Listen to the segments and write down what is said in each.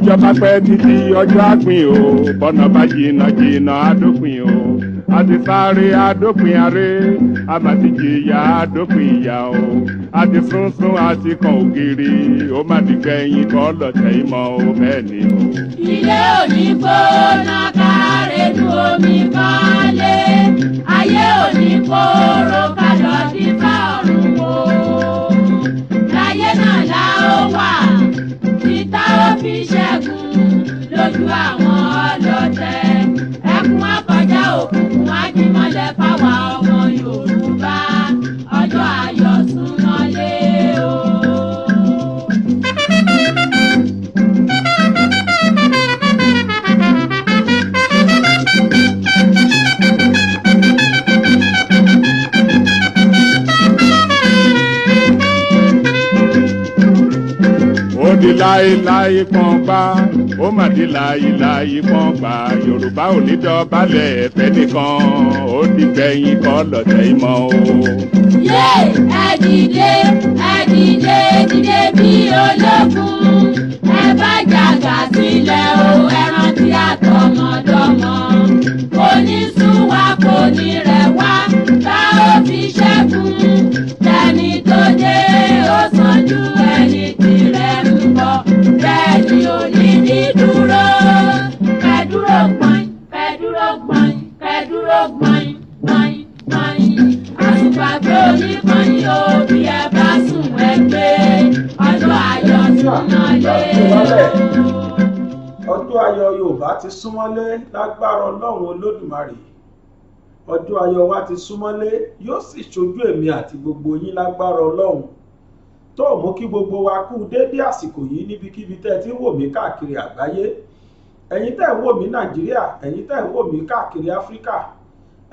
bọ́jọ́ bá pẹ́ títí ọjọ́ àgbìn o bọ́nà bá jìnnà jìnnà àdópin o àti sáré àdópin aré àmàtìjìyà àdópin ìyà o àti sunsun àti kan ògiri ó má ti gbẹ̀yìn kọ́ lọ́tẹ̀ ìmọ̀ o bẹ́ẹ̀ ni o. ilé òní gbóná kárẹ́nu omi kọ́lé ayé òní kóró kálọ̀ dífá ọ̀run o láyé náà la ó wà títà ó fi ṣẹ́gun lójú àwọn ọlọ́tẹ̀ ẹkún akọjá òkùnkùn ajímọ́lẹ̀ fáwa ọmọ Yorùbá ọjọ́ ayọ̀ súnmọ́lé o. Ó di láéláé pọ́n gbá ó mà di láéláé pọ́n gbá Yorùbá ò ní dọ̀bálẹ̀ ẹ̀fẹ́ nìkan ó di gbẹ̀yìn kọ́ lọ́tẹ̀ ìmọ̀ o. yé ẹ dìde dìde bí ológun ẹ bá jàgà sílẹ̀ o ẹ rántí àtọmọdọ́mọ kò ní sú wa kò ní rẹ̀ wá tá ó fi ṣẹ́gun tẹni tó dé ó sàn ju ẹni tirẹ̀ ń bọ̀ bẹ́ẹ̀ ni ò ní dídúró kẹ́dúró gbọ̀n kẹ́dúró gbọ̀n kẹ́dúró gbọ̀n gbọ̀n gbọ̀n àtùpàgbé oníkànnì o bí ẹ bá sùn ẹ gbé ọjọ́ ayọ̀ súnmọ́lé o. ọjọ́ ayọ̀ Yorùbá ti súnmọ́lé lágbára Ọlọ́run Olódùmarè ọjọ́ ayọ̀ wa ti súnmọ́lé yóò sì ṣojú èmi àti gbogbo yín lágbára Ọlọ́run tó mú kí gbogbo wa kú déédé àsìkò yìí níbikíbi tẹ́ ti ń wò mí káàkiri àgbáyé ẹ̀yin tẹ́ ń wò mí Nàìjíríà ẹ̀yin tẹ́ ń wò mí káàkiri Áfíríkà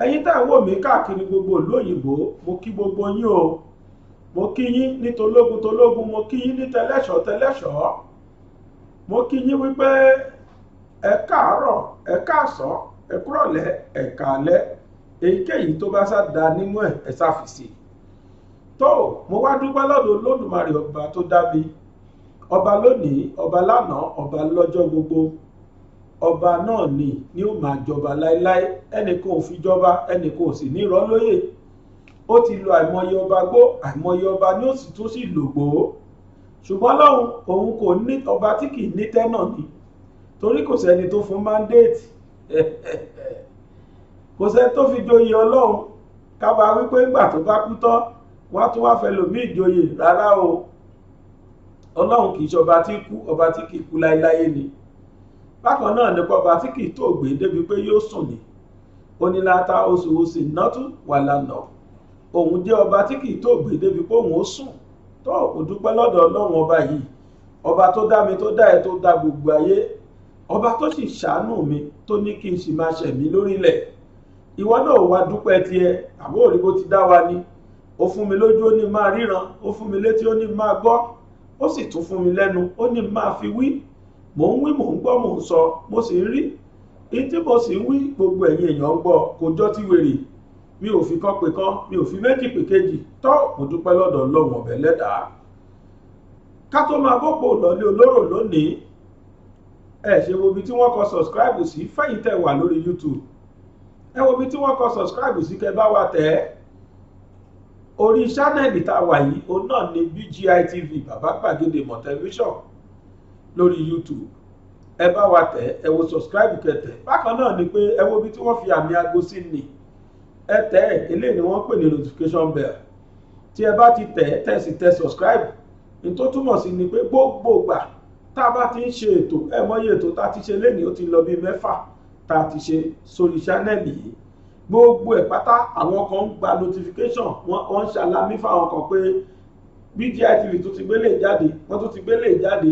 ẹ̀yin tẹ́ ń wò mí káàkiri gbogbo ìlú òyìnbó mo kí gbogbo yín o mo kí yín ní tológun tológun mo kí yín ní tẹlẹ́ṣọ̀ tẹlẹ́ṣọ̀ mo kí yín wípé ẹ káàárọ̀ ẹ káàsán ẹ kúrọ̀lẹ́ ẹ káalẹ́ èyíkéyìí tó bá sá da nínú ẹ ṣàfìsí tó mo wá dúpẹ́ lọ́dọ̀ Olódùmarè ọba tó dá mi ọba lónìí ọba lánàá ọba lọ́jọ́ gbogbo ọba náà ni ó máa jọba láéláé ẹnìkan ò fi jọba ẹnìkan ò sì ní rọ́ lóyè ó ti lo àìmọye ọba gbó àìmọye ọba ni ó sì tún sì lògbó ṣùgbọ́n lọ́hùn òun kò ní ọba tí kì í ní tẹ́nà ni torí kò sẹ́ni tó fún mandate kò sẹ́ni tó fi joyè Ọlọ́run kábà wípé ńgbà tó bá kú tán wọ́n á tún wá fẹ́ lòmí ìjòyè rárá o Ọlọ́run kì í ṣe ọba tí kú ọba tí kì í kú láéláé ni bákan náà nípa ọba tí kì í tó gbé débi pé yóò sùn ní oníláta oṣù nọ́tù wà lánàá òun jẹ́ ọba tí kì í tó gbé débi pé òun ó sùn tó kò dúpẹ́ lọ́dọ̀ Ọlọ́run ọba yìí ọba tó dá mi tó dá ẹ tó dá gbogbo ayé ọba tó sì ṣàánú mi tó ní kí n sì máa ṣẹ̀mí lórílẹ̀ ìwọ náà wá dúpẹ́ tiẹ̀ àbó òrí bó ti dá wa ni ó fún mi lójú ó ní máa ríran ó fún mi létí ó ní máa gbọ́ ó sì tún fún mi lẹ́nu ó ní máa fi wí mò ń wí mò ń gbọ́ mò ń sọ mo sì ń rí èyí tí mo sì ń wí gbogbo ẹ̀yin èèyàn ń gbọ́ kò jọ ti wèrè mi ò fi kan pè kan mi ò fi méjì pè kejì tó mo dúpẹ́ lọ́dọ̀ Ọlọ́run ọ̀bẹ lẹ́dàá ká tó máa bọ́pọ̀ lọ́lé olóró lónìí ẹ ṣe wo ibi tí wọ́n kọ subscribe sí fẹ́yìn tẹ́ wà lórí YouTube ẹ wo ibi tí wọ́n kọ subscribe sí kẹ́ bá wa tẹ̀ ẹ́ orí ṣánẹ́ẹ̀lì tá a wà yìí òun náà ni BGI TV Bàbá Gbàgede Ìmọ̀ tẹlifíṣọ̀n lórí YouTube ẹ bá wa tẹ̀ ẹ wo subscribe kẹtẹ̀ bákan náà ni pé ẹ wo ibi tí wọ́n fi àmì aago sí ni ẹ tẹ̀ ẹ eléyìí ni wọ́n pè ní notification bell tí ẹ bá ti tẹ̀ tẹ̀ sí tẹ̀ subscribe ní tó túmọ̀ sí ni pé gbogbo ìgbà tá a bá ti ń ṣe ètò ẹ mọyì ètò tá a ti ṣe lénìí ó ti lọ bí 6 tá a ti ṣe sórí ṣánẹ́ẹ̀lì yìí gbogbo ẹ̀ pátá àwọn kan ń gba notification wọ́n ń ṣàlámí fáwọn kan pé BGI TV tó ti gbélé jáde wọ́n tó ti gbélé jáde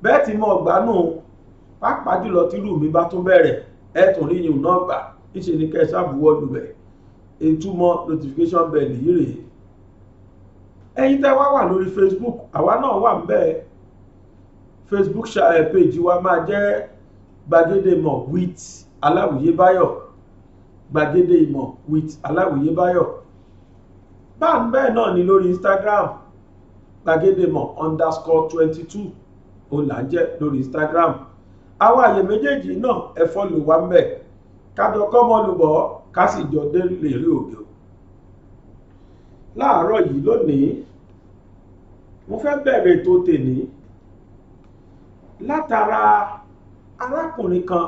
bẹ́ẹ̀ tí mo gbà nù pàápàá jùlọ tírú mi bá tún bẹ̀rẹ̀ ẹ̀ tún rí yìí náà gbà níṣẹ́ ni kẹ́ ẹ ṣàbùwọ́ lulẹ̀ ìtumọ̀ notification bell yìí rèé ẹ̀yin tẹ́ wá wà lórí Facebook àwa náà wà ń bẹ́ẹ̀ Facebook page wa máa jẹ́ Gbàgede Ìmọ̀ with Aláwìyé Báyọ̀ Gbàgede Ìmọ̀ with Aláwìyé Báyọ̀ bẹ́ẹ̀ náà ni lórí Instagram Gbàgede Ìmọ̀ _22 ó là ń jẹ́ lórí Instagram. àwọn àyè méjèèjì náà ẹ fọ́lù wa ń bẹ̀ kájọ kọ́mọlùbọ̀ ká sì jọ dé lè rí ògè. láàárọ̀ yìí lónìí mo fẹ́ bẹ̀rẹ̀ ètò tèmi látara arákùnrin kan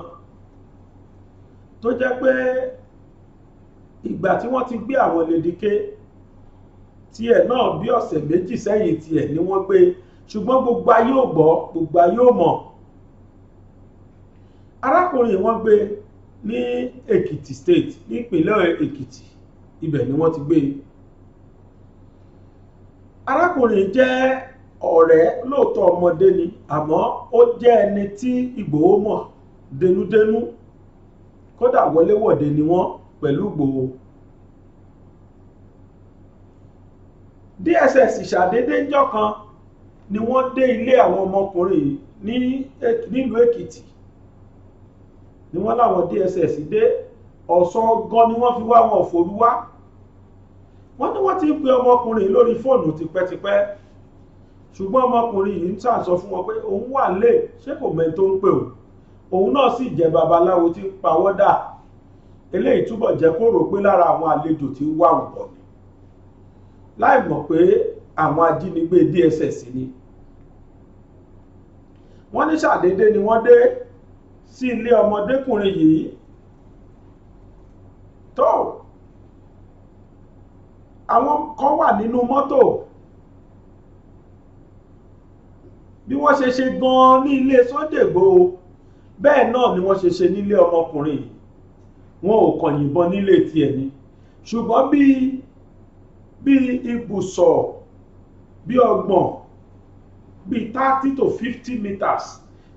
tó jẹ́ pé ìgbà tí wọ́n ti gbé àwọn Lédìké tiẹ̀ náà bí ọ̀sẹ̀ méjì sẹ́yìn tiẹ̀ ni wọ́n gbé, ṣùgbọ́n gbogbo ayé ò gbọ́, gbogbo ayé ò mọ̀. arákùnrin wọ́n gbé ní Èkìtì state ní ìpínlẹ̀ Èkìtì, ibẹ̀ ni wọ́n ti gbé. arákùnrin jẹ́ ọ̀rẹ́ lóòótọ́ ọmọdé ni, àmọ́ ó jẹ́ ẹni tí Ìgbòho mọ̀ dénúdénú, kódà wọléwọ̀de ni wọ́n pẹ̀lú Ìgbòho. DSS ṣàdédé ńjọ́ kan ni wọ́n dé ilé àwọn ọmọkùnrin nílùú Èkìtì, ni wọ́n láwọn DSS dé ọ̀sán gan ni wọ́n fi wá wọn òfòrú wá. wọ́n ní wọ́n ti ń pe ọmọkùnrin lórí fóònù tipẹ́tipẹ́, ṣùgbọ́n ọmọkùnrin yìí ń sọ fún wọn pé òun wà lé, ṣé kò mẹ́ tó ń pè òun náà sì jẹ́ babaláwo tí ń pawọ́dà. eléyìí túbọ̀ jẹ́ kó rò pé lára àwọn àlejò tí ń wà wọ̀ ni, láì mọ̀ pé àwọn ajínigbé DSS ni. wọ́n ní ṣàdédé ni wọ́n dé sí ilé ọmọdékùnrin yìí tó àwọn kan wà nínú mọ́tò. bí wọ́n ṣe ṣe gan-an ní ilé Sunday Igboho bẹ́ẹ̀ náà ni wọ́n ṣe ṣe nílé ọmọkùnrin yìí. wọn ò kàn yìnbọn nílé tiẹ̀ ni, ṣùgbọ́n bí ibùsọ̀ bí ọgbọ̀n bí 30 to 50 meters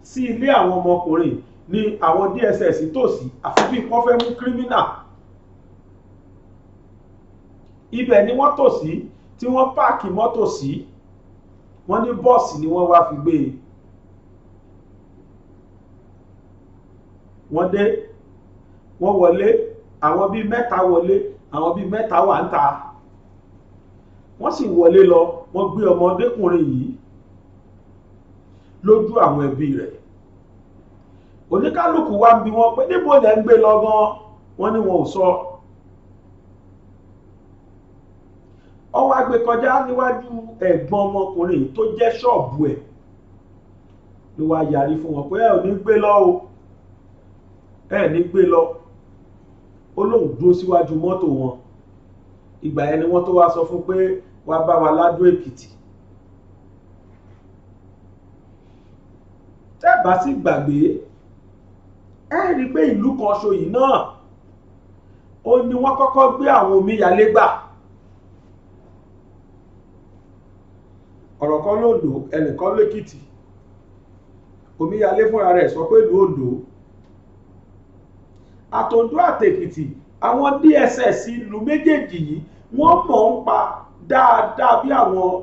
sí ilé àwọn ọmọkùnrin ni àwọn DSS tòsí, àfi bí wọ́n fẹ́ mú kírímínà. ibẹ̀ ni wọ́n tòsí tí wọ́n páàkì mọ́tò sí. wọ́n ní bọ́ọ̀sì ni wọ́n wá fi gbé e. wọ́n dé, wọ́n wọlé, àwọn bíi mẹ́ta wọlé, àwọn bíi mẹ́ta wà ń ta. wọ́n sì wọlé lọ, wọ́n gbé ọmọdékùnrin yìí lójú àwọn ẹbí rẹ̀. oníkálùkù wá ń bi wọ́n pé níbo lẹ ń gbé lọ gan, wọ́n ní wọn ò sọ. ó wá gbé kọjá níwájú ẹ̀gbọ́n ọmọkùnrin tó jẹ́ ṣọ́ọ̀bù ẹ̀, ló wá yarí fún wọn pé ẹ ò ní gbé lọ o, ẹ ní gbé lọ. ó lóun dúró síwájú mọ́tò wọn. ìgbà yẹn ni wọ́n tó wá sọ fún pé wá bá wa ládó Èkìtì. tẹ́ bá sì gbàgbé, ẹ rí i pé ìlú kan ṣo yìí náà ó ní wọ́n kọ́kọ́ gbé àwọn omíyalé gbà. ọ̀rọ̀ kan l'Oǹdó, ẹnìkan l'Èkìtì. omíyalé fúnra rẹ̀ sọ pé ìlú Oǹdó. àtòǹdó àtèkìtì, àwọn DSS ìlú méjèèjì yìí wọ́n mọ̀ ń pa dáadáa bí àwọn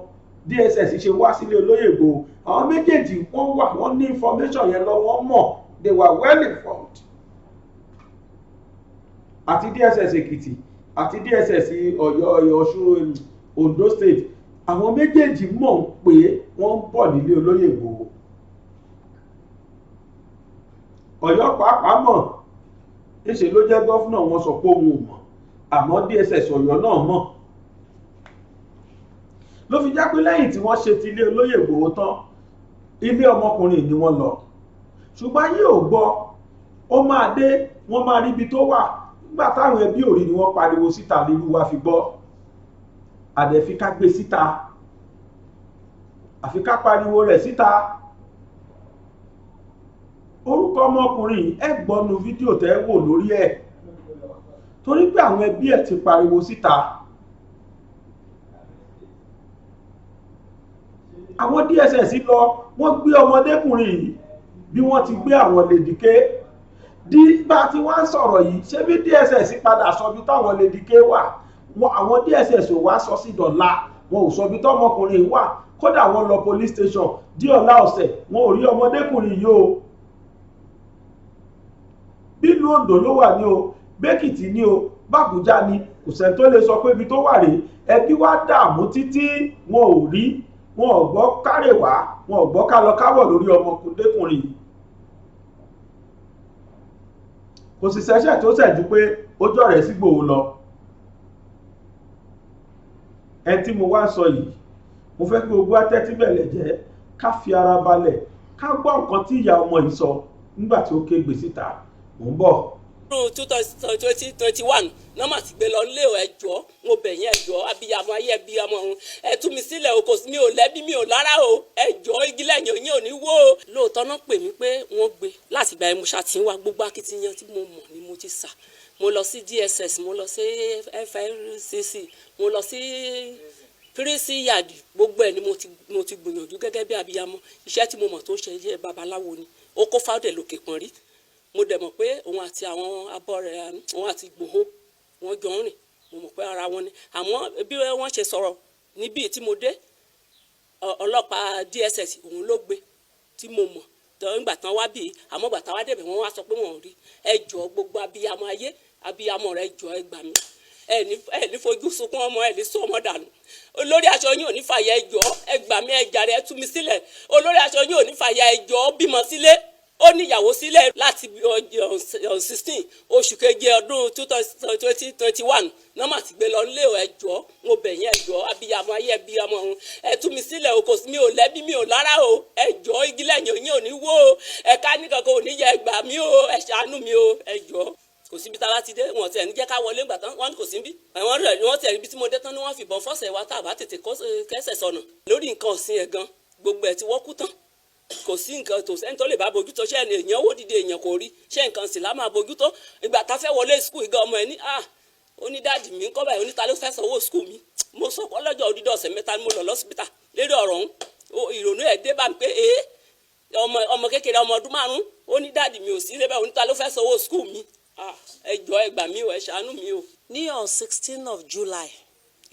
DSS ṣe wá sílé olóyè Ìgbòho. àwọn méjèèjì wọ́n ní information yẹn lọ, wọ́n mọ̀, they were well informed. àti DSS Èkìtì àti DSS Ọ̀yọ́, Ọ̀ṣun, Ondo state, àwọn méjèèjì mọ̀ pé wọ́n ń bọ̀ nílé olóyè Ìgbòho. Ọ̀yọ́ pàápàá mọ̀, níṣe ló jẹ́ gọ́fúnà wọn sọ pé òun ò mọ̀, àmọ́ DSS Ọ̀yọ́ náà mọ̀. ló fi jẹ́ pé lẹ́yìn tí wọ́n ṣe ti ilé olóyè Ìgbòho tán, ilé ọmọkùnrin ni wọ́n lọ. ṣùgbọ́n yìí ò gbọ́, ó máa dé, wọ́n máa rí ibi tó wà. nígbà táwọn ẹbí ò rí ni wọ́n pariwo síta, lílu wa fi gbọ́. àdẹ̀fi ká gbé síta, àfi ká pariwo rẹ̀ síta. orúkọ ọmọkùnrin ẹ gbọ́nu fídíò tẹ́ wò lórí ẹ̀, torí pé àwọn ẹbí ẹ̀ ti pariwo síta. àwọn DSS lọ, wọ́n gbé ọmọdékùnrin yìí bí wọ́n ti gbé àwọn Lédìké. bá ti wá ń sọ̀rọ̀ yìí, ṣé bí DSS padà sọ bí táwọn Lédìké wà, àwọn DSS ò wá sọ sí dọ̀la, wọn ò sọ bí tọ́mọkùnrin wà. kódà wọ́n lọ police station dí ọ̀la ọ̀sẹ̀, wọn ò rí ọmọdékùnrin yìí o. bílùú Oǹdó ló wà ní o, bẹ́kìtì ní o, bàbújá ni, kò sẹ́ni tó lè sọ pé ibi tó wà rèé. ẹbí wá dààmú títí wọn ò rí. wọn ò gbọ́ kárè wá, wọn ò gbọ́ ká lọ kábọ̀ lórí ọmọkùndékùnrin yìí. kò sì ṣẹ̀ṣẹ̀ tó ṣẹ̀ ju pé ó jọ̀rẹ̀ sí Ìgbòho lọ. ẹni tí mo wá sọ yìí mo fẹ́ kí gbogbo atẹ́tí bẹ̀lẹ̀ jẹ́ ká fi ara balẹ̀ ká gbọ́ nǹkan tí ìyá ọmọ yìí sọ nígbà tí ó ké gbé síta. mò ń bọ̀. 2021 nọ́mà ti gbé lọ lé o ẹjọ́ mo bẹ̀ yín ẹjọ́ abiyamọ ayé abiyamọ ọ̀run ẹ tú mi sílẹ̀ o kò sí mi ò lẹ́bí mi ò lára o ẹjọ́ igi lẹ́yìn òyìn ò ní wó o. lóòótọ́ náà pè mí pé wọ́n gbé láti ìgbà yẹn mo ṣàtìwá gbogbo akitiyan tí mo mọ̀ ni mo ti sà mo lọ sí DSS mo lọ sí FRCC mo lọ sí pírísì yàdì gbogbo ẹ̀ ni mo ti gbìyànjú gẹ́gẹ́ bí abiyamọ iṣẹ́ tí mo mọ̀ tó ṣe iṣẹ́ babaláwo ni ó kó fáwọ́dẹ̀ lókè pọ̀n rí mo dẹ̀ mọ̀ pé òun àti àwọn abọ́ rẹ̀ òun àti Ìgbòho wọn jọ ń rìn mo mọ̀ pé ara wọn ni àmọ́ bí wọ́n ṣe sọ̀rọ̀ níbi tí mo dé ọlọ́pàá DSS òun ló gbé tí mo mọ̀ nígbà tán wá bíi àmọ́ gbà tán wá débẹ̀ wọ́n wá sọ pé wọ́n rí ẹjọ́ gbogbo abiyamọ ayé abiyamọ rẹ̀ jọ ẹ gbà mí ẹ ní fojú sunkún ọmọ ẹ ní sọ ọmọ dànù olórí aṣọ yín ò ní fàyà ẹjọ́ ẹ gbà mí ẹ jàre ẹ tú mi sílẹ̀ olórí aṣọ yín ò ní fàyà ẹjọ́ bímọ sílé ó níyàwó sílẹ̀ láti 16 oṣù keje ọdún 2021 nọ́mà ti gbé lọ nílé ẹjọ́ mo bẹ̀ yín ẹjọ́ abiyamọ ayé abiyamọ ọ̀run ẹ tú mi sílẹ̀ o kò sí mi ò lẹ́bí mi ò lára o ẹjọ́ igi lẹ́yìn òyìn ò ní wó o ẹ̀ka nìkan kò ní yẹ ẹgbà mi o ẹ ṣàánú mi o ẹjọ́ kò síbi tá a bá ti dé wọn tẹ̀ ní jẹ́ ká wọlé ńgbà tán wọn kò sí bí àwọn rẹ̀ wọ́n tẹ̀ ibi tí mo dé tán ni wọ́n fìbọn fọ́sẹ̀ wa tá a bá tètè kẹ́sẹ̀ sọnà lórí nǹkan ọ̀sìn ẹ̀ gan gbogbo ẹ̀ ti wọ́kú tán kò sí nǹkan tó sẹ́ni tó lè bá bójútó ṣé èèyàn wò dìde èèyàn kò rí ṣé nǹkan sì lá máa bójútó ìgbà tá a fẹ́ wọlé skul ìgbà ọmọ ẹ̀ ní onídàájì mi ń kọ́ báyìí oníta ló fẹ́ sanwó skul mi mo sọ pé ọlọ́jọ́ òdìdó ọ̀sẹ̀ mẹ́ta ni mo lọ lọ́sibítà lérí ọ̀rọ̀ ọ̀hún ìrònú ẹ̀ dé bá mi pé ọmọ kékeré ọmọ ọdún márùn-ún onídàájì mi ò sí lébẹ̀ oníta ló fẹ́ sanwó skul mi ẹ jọ̀ọ́ ẹ gbà mí o ẹ ṣàánú mi o. ní on 16 of July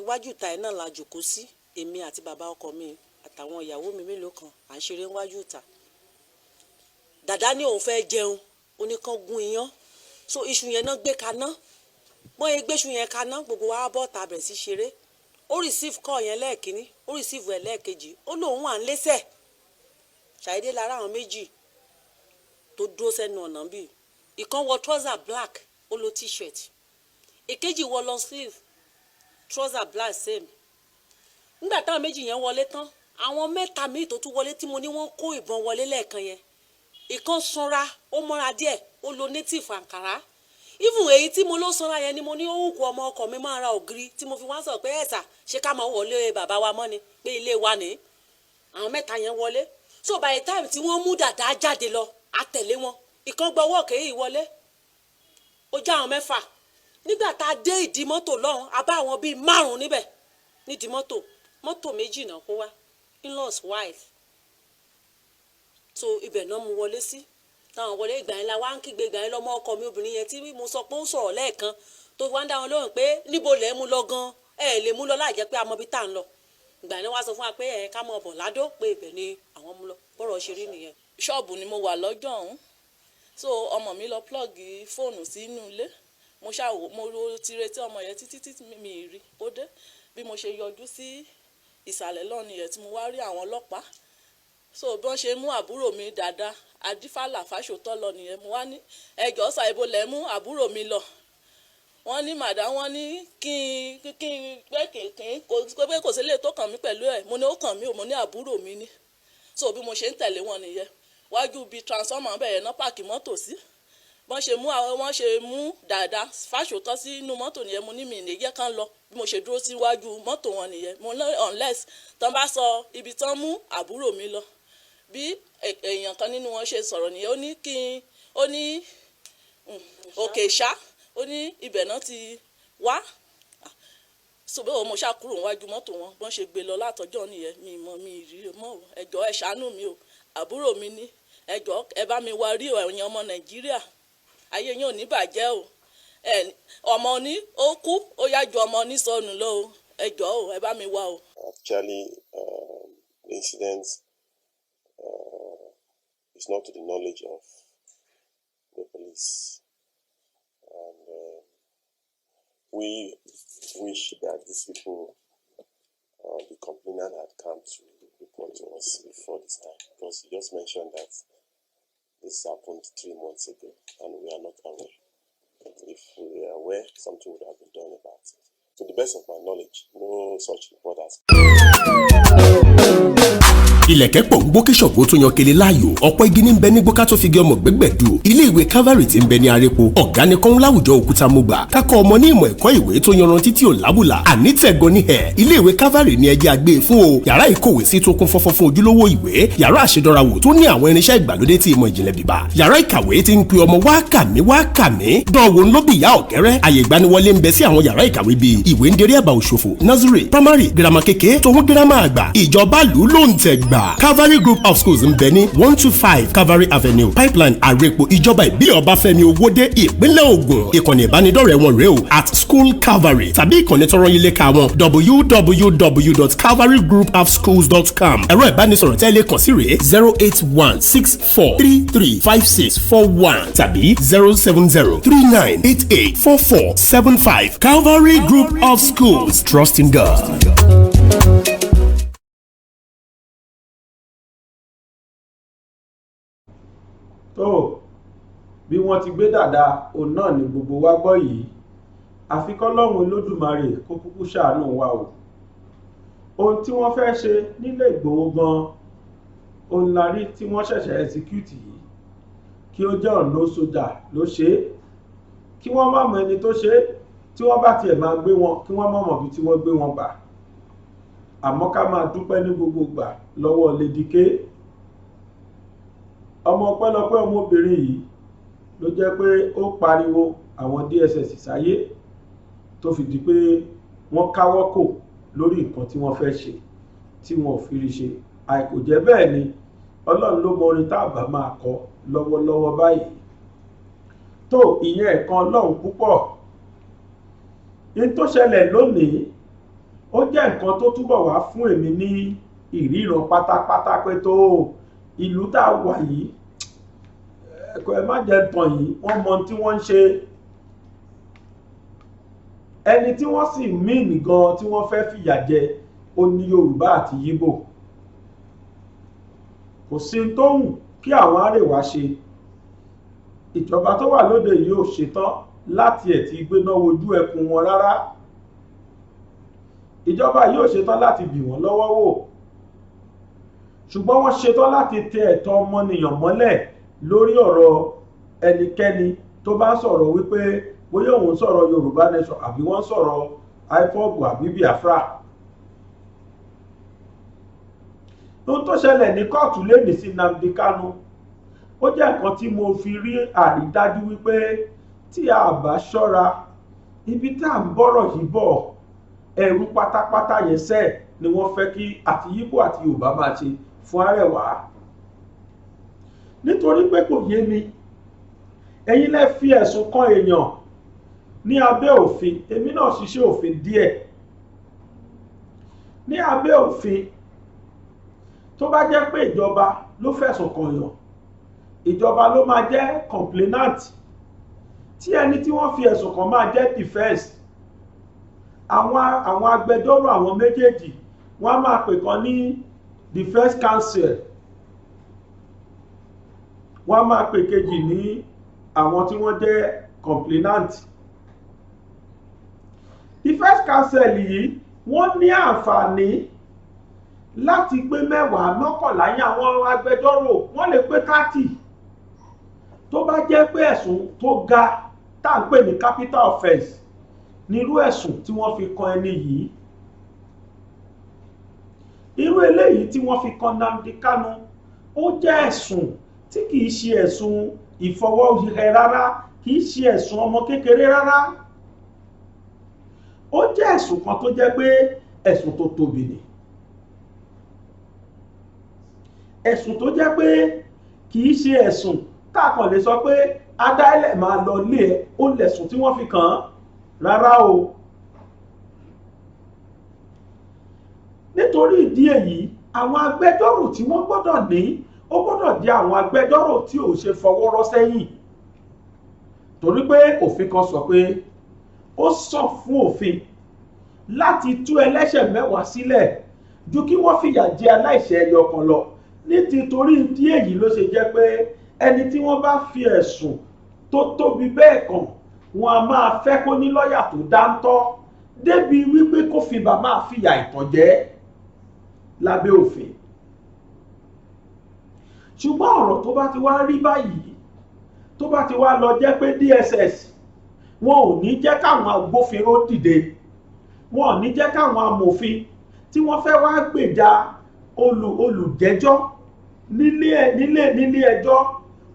iwájú ìta ẹ̀ náà la jòkó sí èmi àti bàbá ọkọ mi àtàwọn ìyàwó mi mélòó kan à ń ṣeré níwájú ìta dàdá ní òun fẹ́ jẹun oníkan gún iyán so iṣu yẹn náà gbé kaná wọ́n yẹ gbéṣu yẹn kaná gbogbo wa bọ́ ta bẹ̀rẹ̀ sí ṣeré ó receive call yẹn lẹ́ẹ̀kínní ó receive ẹ̀ lẹ́ẹ̀kejì ó lóun wà ń lẹ́sẹ̀ ṣàìdé lára àwọn méjì tó dúró sẹ́nu ọ̀nà bíi ìkan wọ trouser black ó lo t-shirt ìkejì wọ long sleeve trouser black same nígbà táwọn méjì yẹn wọlé tán àwọn mẹ́ta míì tó tún wọlé tí mo ní wọ́n kó ìbọn wọlé lẹ́ẹ̀kan yẹn ìkan sanra ó mọ́ra díẹ̀ ó lo native Ankara even èyí tí mo ló sanra yẹn ni mo ní ó wù kó ọmọ ọkọ mi máa ra ògiri tí mo fi wá sọ pé ẹ̀sà ṣé ká máa wọlé bàbá wa mọ́ ni pé ilé wa ni àwọn mẹ́ta yẹn wọlé so by the time tí wọ́n mú dàda jáde lọ àtẹ̀lé wọn ìkan gbọ́wọ́ kéyìí wọlé ó já àwọn mẹ́fà nígbà tá a dé ìdí mọ́tò lọ́hùn a bá àwọn bíi 5 níbẹ̀ nídìí mọ́tò méjì náà kó wá in-laws wife so ibẹ̀ náà mú wọlé sí táwọn wọlé ìgbà yẹn la wá ń kígbe ìgbà yẹn lọ́mọ ọkọ mi obìnrin yẹn tí mo sọ pé ó sọ̀rọ̀ lẹ́ẹ̀kan tó wá ń dá wọn lóhùn pé níbo lẹ̀ mú lọ gan lè mú lọ láì jẹ́ pé amọ̀bí tá à ń lọ ìgbà yẹn wá sọ fún wa pé ká mọ̀ bọ̀ ládó pé ibẹ̀ ni àwọn mú lọ bọ́rọ̀ ṣe rí nìyẹn. ṣọ́ọ̀bù ni mo wà lọ́jọ́ ọ̀hún so ọmọ mi lọ plọ́ọ̀gì fóònù sínú ilé mo ti retí ọmọ yẹn títí mi rí ó dé bí mo ṣe yọjú sí ìsàlẹ̀ lọ́ọ̀nì yẹn tí mo wá rí àwọn ọlọ́pàá so bí wọ́n ṣe mú àbúrò mi dáadáa adífàlà fàṣọtọ́ lọ nìyẹn mo wá ní ẹjọ́ ṣàìbò lẹ́ mú àbúrò mi lọ wọ́n ní màdá wọ́n ní kí n pé kò sí lè tó kàn mí pẹ̀lú ẹ̀ mo ní ó kàn mí ò mo ní àbúrò mi ní so bí mo ṣe ń tẹ̀lé wọn nìyẹn wájú bíi transformer bẹ̀rẹ̀ náà páàkì mọ́tò sí wọ́n ṣe mú dáadáa fàṣọtọ́ sínú mọ́tò nìyẹn mo ní mi ìnìyẹn kan lọ bí mo ṣe dúró síwájú mọ́tò wọn nìyẹn mo ní unless tán bá sọ ibi tán mú àbúrò mi lọ bí èèyàn kan nínú wọn ṣe sọ̀rọ̀ nìyẹn ó ní òkè ṣá ó ní ibẹ̀ náà ti wá ṣùgbọ́n mo ṣàkúrò níwájú mọ́tò wọn bọ́n ṣe gbé lọ látọjọ́ nìyẹn mi rí mọ́ ẹjọ́ ẹ ṣàánú mi o àbúrò mi ní ẹjọ́ ẹ bá mi wá rí ẹ̀yin ọmọ Nàìjíríà ayé yín ò ní bàjẹ́ o ọmọ ní ó kú ó yá ju ọmọ ní sọnù lọ o ẹjọ́ o ẹ bá mi wá o. Actually, the incident is not to the knowledge of the police, and we wish that these people, the complainant, had come to report was before this time, because you just mentioned that this happened 3 months ago and we are not aware. If we were aware, something would have been done about it. To the best of my knowledge, no such report has. Ilẹ̀kẹ̀ pọ̀ ń gbó kí ṣọ̀gbó tó yan kele láàyò ọ̀pọ̀ igi ní ń bẹ ní gbó ká tó fi gé ọmọ gbẹ́gbẹ̀dù ilé ìwé Calvary tí ń bẹ ní Arépo ọ̀gá ni kọ́ń láwùjọ òkúta mọ́gbà kákọ́ ọmọ ní ìmọ̀ ẹ̀kọ́ ìwé tó yanrantí tí ò lábùlà àní tẹ̀gọ́ ní ẹ̀ ilé ìwé Calvary ní ẹjẹ́ àgbé fún o yàrá ìkówé sí tó kún fọ́fọ́ fún ojúlówó ìwé yàrá àṣedọ́rawò tó ní àwọn irinṣẹ́ ìgbàlódé tí ìmọ̀ ìjìnlẹ̀ bíbá yàrá ìkàwé tí ń pe ọmọ wá kàmí dánwò ńlọ́bì ìyá ọ̀kẹ́rẹ́ àyè ìgbaniwọlé ń bẹ sí àwọn yàrá ìkàwé bíi ìwé ń derí àbá òṣòfò nursery primary girama kékeré tòun girama àgbà ìjọba lù ló ń tẹ̀ gbà Calvary Group of Schools ń bẹ ní 125 Calvary Avenue Pipeline Arepo ìjọba ìbílẹ̀ Ọbáfẹ́mi Owódé ìpínlẹ̀ Ògùn ìkànnì ìbánidọ́rẹ̀ẹ́ wọn rèé o @School Calvary tàbí ìkànnì tọrọ yín léka wọn www.calvarygroupofschools.com ẹ̀rọ ìbánisọ̀rọ̀ tẹ́lẹ̀ kàn sí rèé 08164335641 tàbí 07039884475 Calvary Group of Schools, trust in God. tó bí wọ́n ti gbé dàda òun náà ni gbogbo wa gbọ́ yìí àfi k'Ọlọ́run Olódùmarè kó kúkú ṣàánú wa o ohun tí wọ́n fẹ́ ṣe nílé Ìgbòho gan òun la rí tí wọ́n ṣẹ̀ṣẹ̀ execute yìí kí ó jẹ́ ọ̀nà sójà ló ṣe é kí wọ́n má mọ ẹni tó ṣe é tí wọ́n bá tiẹ̀ máa gbé wọn kí wọ́n má mọ̀ bí tí wọ́n gbé wọn gbà àmọ́ ká máa dúpẹ́ ní gbogbo gbà lọ́wọ́ Lady K ọmọ ọpẹ́lọpẹ́ ọmọbìnrin yìí ló jẹ́ pé ó pariwo àwọn DSS sáyé tó fi di pé wọ́n káwọ́ kò lórí nǹkan tí wọ́n fẹ́ ṣe tí wọ́n ò fi rí ṣe àìkò jẹ́ bẹ́ẹ̀ ni Ọlọ́run ló mọ orin tá a bá máa kọ lọ́wọ́lọ́wọ́ báyìí tó ìyẹn ẹ̀kan Ọlọ́run púpọ̀ ní tó ṣẹlẹ̀ lónìí ó jẹ́ nǹkan tó túbọ̀ wá fún èmi ní ìríran pátápátá pé tó ìlú tá a wà yìí ẹ̀kọ́ ẹ má jẹ́ tàn yìí wọ́n mọ tí wọ́n ń ṣe ẹni tí wọ́n sì mìíní gan tí wọ́n fẹ́ fìyà jẹ ó ní Yorùbá àti Yíbò kò sí tó hùn kí àwọn Àrèwá ṣe ìjọba tó wà lóde yìí ò ṣetán láti ẹ̀ ti gbéná wojú ẹkùn wọn rárá ìjọba yìí ò ṣetán láti bì wọ́n lọ́wọ́ wò ṣùgbọ́n wọ́n ṣetán láti tẹ ẹ̀tọ́ ọmọnìyàn mọ́lẹ̀ lórí ọ̀rọ̀ ẹnikẹ́ni tó bá sọ̀rọ̀ wípé bóyá òun sọ̀rọ̀ Yorùbá nation àbí wọ́n sọ̀rọ̀ IPOB àbí Biafra. ohun tó ṣẹlẹ̀ ní kóòtù lẹ́nìí sí Nnamdi Kanu ó jẹ́ nǹkan tí mo fi rí àrídájú wípé tí a bá ṣọ́ra ibi tá à ń bọ̀rọ̀ yìí bọ̀ ẹ̀rù pátápátá yẹn sẹ́ẹ̀ ni wọ́n fẹ́ kí àti Yíbò àti Yorùbá máa ṣe fún Àrẹwà nítorí pé kò yé mi ẹ̀yin lẹ fi ẹ̀sùn kan èèyàn ní abẹ́ òfin èmi náà ṣiṣẹ́ òfin díẹ̀ ní abẹ́ òfin tó bá jẹ́ pé ìjọba ló fẹ̀sùn kan èèyàn ìjọba ló máa jẹ́ complainant tí ẹni tí wọ́n fi ẹ̀sùn kan máa jẹ́ defense àwọn agbẹjọ́rò àwọn méjèèjì wọ́n á máa pè kan ní defense counsel wọ́n á máa pè kejì ní àwọn tí wọ́n jẹ́ complainant defense counsel yìí wọ́n ní àǹfààní láti pé 10 mọ́kànlá yín àwọn agbẹjọ́rò wọ́n lè pé 30 tó bá jẹ́ pé ẹ̀sùn tó ga tá à ń pè ní capital offence nírú ẹ̀sùn tí wọ́n fi kan ẹni yìí irú eléyìí tí wọ́n fi kan Nnamdi Kanu ó jẹ́ ẹ̀sùn tí kìí ṣe ẹ̀sùn ìfọwọ́hẹ rárá kìí ṣe ẹ̀sùn ọmọ kékeré rárá ó jẹ́ ẹ̀sùn kan tó jẹ́ pé ẹ̀sùn tó tóbi ni ẹ̀sùn tó jẹ́ pé kìí ṣe ẹ̀sùn tá a kàn lè sọ pé adáìlẹ̀ máa lọ lé ẹ ó lẹ̀sùn tí wọ́n fi kàn án rárá o nítorí ìdí èyí àwọn agbẹjọ́rò tí wọ́n gbọ́dọ̀ ní ó gbọ́dọ̀ jẹ́ àwọn agbẹjọ́rò tí ò ṣe fọwọ́ rọ́ sẹ́yìn torí pé òfin kan sọ pé ó sàn fún òfin láti tú ẹlẹ́ṣẹ̀ 10 sílẹ̀ ju kí wọ́n fìyà jẹ aláìṣẹ̀ ẹyọ kan lọ. Nítorí ìdí èyí ló ṣe jẹ́ pé ẹni tí wọ́n bá fi ẹ̀sùn tó tóbi bẹ́ẹ̀ kàn, wọn a máa fẹ́ kó ní lọ́ọ̀yà tó dáńtọ́ débi wípé kó fi bá máa fìyà ìtànjẹ lábẹ́ òfin. Ṣùgbọ́n ọ̀rọ̀ tó bá ti wá rí báyìí, tó bá ti wá lọ jẹ́ pé DSS wọn ò ní jẹ́ káwọn agbófinró dìde, wọn ò ní jẹ́ káwọn amòfin tí wọ́n fẹ́ wá gbèjà olùjẹ́jọ́ nílé ẹjọ́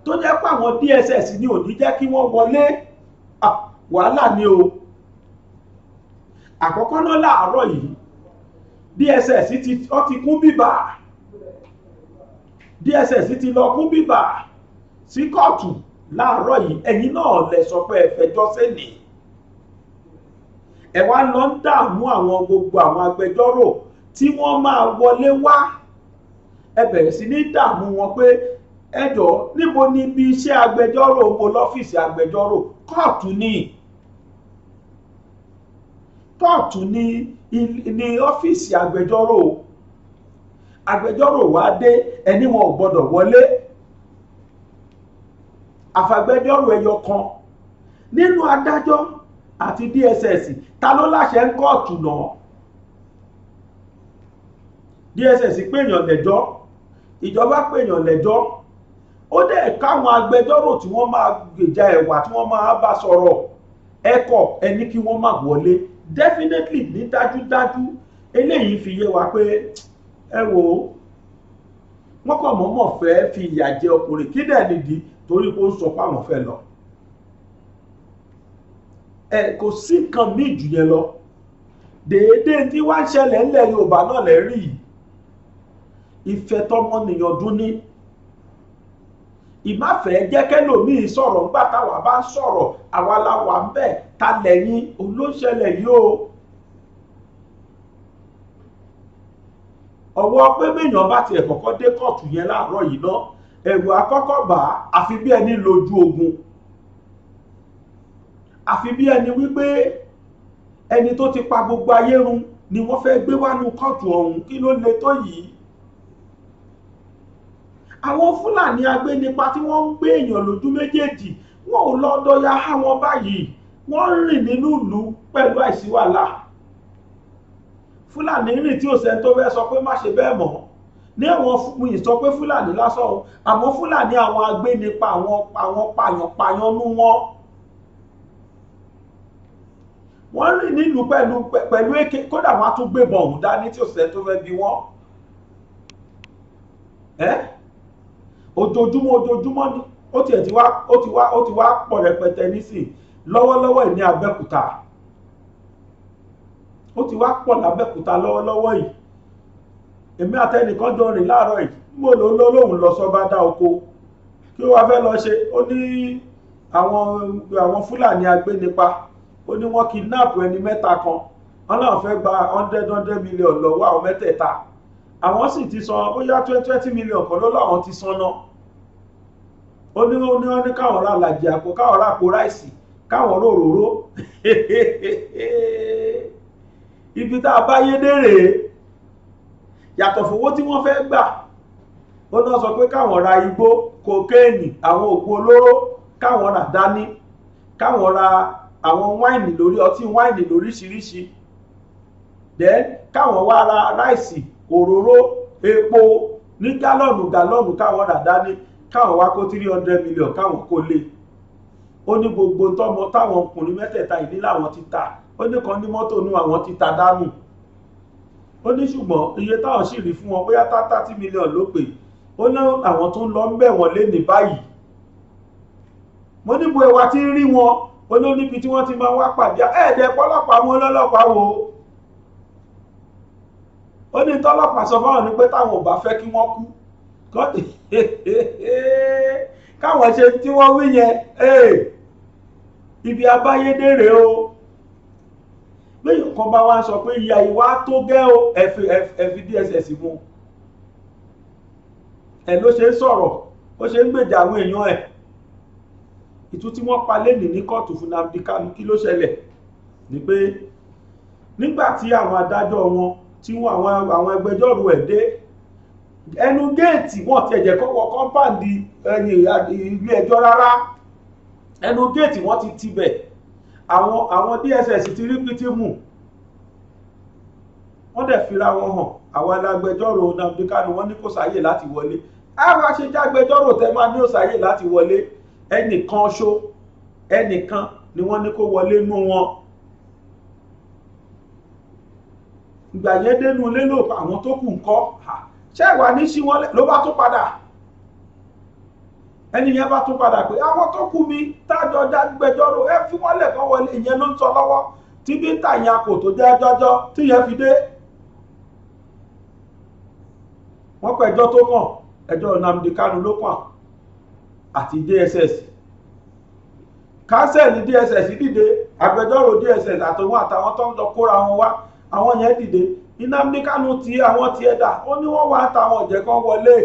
tó jẹ́ pé àwọn DSS ni ò ní jẹ́ kí wọ́n wọlé, wàhálà ni o. Àkọ́kọ́ náà láàárọ̀ yìí DSS ti kún bíbà, DSS ti lọ kún bíbà sí kóòtù láàárọ̀ yìí. Ẹ̀yin náà lẹ sọ pé ẹ fẹjọ́ sẹ́ni, ẹ wá lọ ń dààmú àwọn gbogbo àwọn agbẹjọ́rò tí wọ́n máa wọlé wá. Ẹ bẹ̀rẹ̀ sí ní dààmú wọn pé ẹjọ́ níbo ni ibi iṣẹ́ agbẹjọ́rò, mo lọ́fíìsì agbẹjọ́rò? Kóòtù ni, kóòtù ni ọ́fíìsì agbẹjọ́rò. Agbẹjọ́rò wá dé, ẹni wọn ò gbọ́dọ̀ wọlé àfàgbẹjọ́rò ẹyọ kan. Nínú adájọ́ àti DSS ta ló láṣẹ ń kóòtù náà? DSS pèèyàn lẹ́jọ́, ìjọba pèèyàn lẹ́jọ́, ó dẹ̀ káwọn agbẹjọ́rò tí wọ́n máa gbèjà ẹ̀wà tí wọ́n máa bá sọ̀rọ̀ ẹ̀kọ́ ẹni kí wọ́n má wọlé. Definitely ní dájúdájú eléyìí fi yé wa pé ẹ wò ó, wọ́n kàn mọ̀ọ́mọ̀ fẹ́ fi ìyà jẹ ọkùnrin. Kí dẹ̀ nìdí? Torí pé ó sọ pé àwọn fẹ́ lọ. Kò sí nǹkan míì jù yẹn lọ. Déédéé tí wá ń ṣẹlẹ̀ ńlẹ̀ Yorùbá náà lẹ́ rí yìí. Ìfẹ́ tọmọnìyàn dún ní. Ìmáfẹ́ jẹ́ kẹ́lòmíì sọ̀rọ̀ ńgbà táwa bá ń sọ̀rọ̀, àwa la wà ń bẹ̀, ta lẹ́yìn olóṣẹlẹ̀ yìí o. Ọwọ́ pé béèyàn bá tiẹ̀ kọ́kọ́ dé kóòtù yẹn láàárọ̀ yìí náà, ẹ̀rù àkọ́kọ́ bà á, àfi bí ẹni lójú ogun, àfi bí ẹni wípé ẹni tó ti pa gbogbo ayé run ni wọ́n fẹ́ gbé wá nú kóòtù ọ̀hún. Kí ló le tó yìí? Àwọn Fúlàní agbénipa tí wọ́n ń gbé èèyàn lójú méjèèjì, wọn ò lọ dọ̀yà há wọn báyìí, wọ́n ń rìn nínú ìlú pẹ̀lú àìsí wàhálà. Fúlàní rìn tí ò sẹ́ni tó fẹ́ sọ pé má ṣe bẹ́ẹ̀ mọ́. Ní àwọn fún ìsọ pé Fúlàní lásán o, àmọ́ Fúlàní àwọn agbénipa, àwọn pàyànpàyàn nú wọn. Wọ́n rìn nílùú pẹ̀lú èké, kódà wọ́n á tún gbébọn ọ̀hún dání tí ò sẹ́ni tó fẹ́ bí wọ́n. Ojoojúmọ́ ni ó ti wá pọ̀ rẹpẹtẹ nísìn lọ́wọ́lọ́wọ́ ní Abẹ́òkúta. Ó ti wá pọ̀ lábẹ́òkúta lọ́wọ́lọ́wọ́ yìí. Èmi àtẹnìkan jọ rìn láàárọ̀ yìí, mo lóhùn lọ sọ́ba dá oko. Kí ó wá fẹ́ lọ ṣe? Ó ní àwọn Fúlàní agbénipa, ó ní wọ́n kidnap ẹni mẹ́ta kan, wọ́n náà fẹ́ gba 100 million lọ́wọ́ àwọn mẹ́tẹ̀ẹ̀ta. Àwọn sì ti san bóyá 20 million kan ló láwọn ti san náà. Ó ní wọ́n ní káwọn ra làjì àpò, káwọn ra àpò ráìsì, káwọn róróró. Ibi tá a bá yé dé rèé. Yàtọ̀ fowó tí wọ́n fẹ́ gbà, ó náà sọ pé káwọn ra igbó, kokéènì, àwọn òògùn olóró, káwọn rà dání, káwọn ra àwọn wáìnì ọtí wáìnì lóríṣiríṣi. Then káwọn wá ra ráìsì, òróró, epo ní gálọ̀nù káwọn rà dání, káwọn wá kó 300 million káwọn kó lé. Ó ní gbogbo tọ́mọ táwọn ọkùnrin mẹ́tẹ̀ẹ̀ta ìdí làwọn ti tà. Ó ní kan ní mọ́tò nú àwọn ti tà dánù. Ó ní ṣùgbọ́n iye táwọn sì rí fún wọn bóyá 30 million ló pè. Ó ní àwọn tó ń lọ ń bẹ̀ wọ́n lé ní báyìí. Mo ní bo ẹwà tí ń rí wọn, ó ní níbi tí wọ́n ti máa wá pàdé ẹ̀ẹ́dẹ̀ pọ́lọ́pàá wọn lọ́lọ́pàá wo. Ó ní tọ́lọ́pàá sọ fáwọn ní pé táwọn ò bá fẹ́ kí wọ́n kú káwọn ṣe tí wọ́n wí yẹn. Ibi abáyédèrè o. Lẹ́yìn kan bá wá sọ pé ìyá ìwà tó gẹ́ o, ẹ fi DSS mú. Ló ṣe ń sọ̀rọ̀, ó ṣe ń gbèjà àwọn èèyàn ẹ̀. Ìtú tí wọ́n pa lẹ́nìí ní kóòtù fún Nnamdi Kanu, kí ló ṣẹlẹ̀? Ní pé nígbà tí àwọn adájọ́ wọn tí àwọn agbẹjọ́rò ẹ̀ dé ẹnu géètì wọ́n ti ẹ̀jẹ̀ kọ́kọ́ kọ́mpáǹdì ilé ẹjọ́ rárá ẹnu géètì wọ́n ti tibẹ̀ àwọn DSS ti rí pété mú wọ́n dẹ̀ fira wọn hàn àwọn alágbẹjọ́rò Nnamdi Kanu wọ́n ní kò sáyè láti wọlé àwọn aṣèjágbẹjọ́rò tẹ́ máa ní ò sáyè láti wọlé ẹnìkan ni wọ́n ní kó wọlé nú wọn ìgbà yẹn dénú lé lò àwọn tó kù ńkọ́ ṣé ìwà ní sí wọn ló bá tún padà ẹni yẹn bá tún padà pé àwọn tó kù mi tájọ jágbẹjọ́rò ẹ fi wọ́n lẹ̀ kán wọlé ìyẹn ló ń sọ lọ́wọ́ tí bí ń tàyàn àpò tó jẹ́ jọjọ́ tí yẹn fi dé wọ́n pẹ̀ ẹjọ́ tó kàn ẹjọ́ Nnamdi Kanu ló kàn àti DSS kánsẹ̀lì DSS dìde agbẹjọ́rò DSS àtàwọn tó ń lọ kóra wọn wá àwọn yẹn dìde Nnamdi Kanu ti àwọn ti ẹ̀dà ó ní wọ́n wá táwọn ọ̀jẹ̀ kan wọlé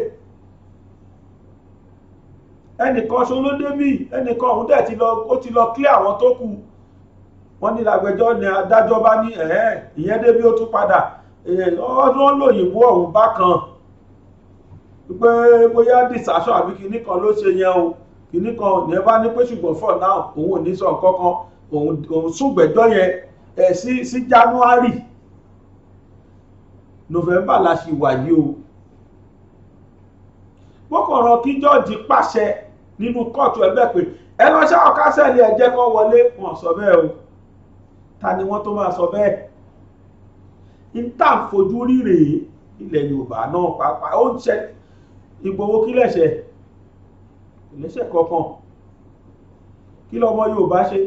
ẹnìkan ṣo ló débì ẹnìkan òun dẹ̀ ti lọ clear àwọn tó kù wọ́n ní lágbẹjọ́ ni adájọ́ bá ní ìyẹn débì ó tún padà ọdún lòyìnbó ọ̀hún bákan pé bóyá dìsásọ̀ àbí kinní kan ló ṣe yẹn o kinní kan ní ẹ bá ní pé ṣùgbọ́n for now òun ò ní sọ nǹkan kan òun súngbẹ́jọ́ yẹn sí January November la ṣì wà yìí o wọ́n kàn rán kí jọ́ọ̀jì pàṣẹ nínú kóòtù ẹgbẹ́ pé ẹ lọ ṣá ọ̀kásẹ̀lì ẹ̀jẹ̀ kan wọlé wọn sọ bẹ́ẹ̀ o ta ni wọ́n tó máa sọ bẹ́ẹ̀ níta fojú rí rèé ilẹ̀ Yorùbá náà pàápàá ó ń ṣe Ìgbòho kí lẹ̀ṣẹ̀ ìlẹ́ṣẹ̀ kankan kí lọ́mọ Yorùbá ṣe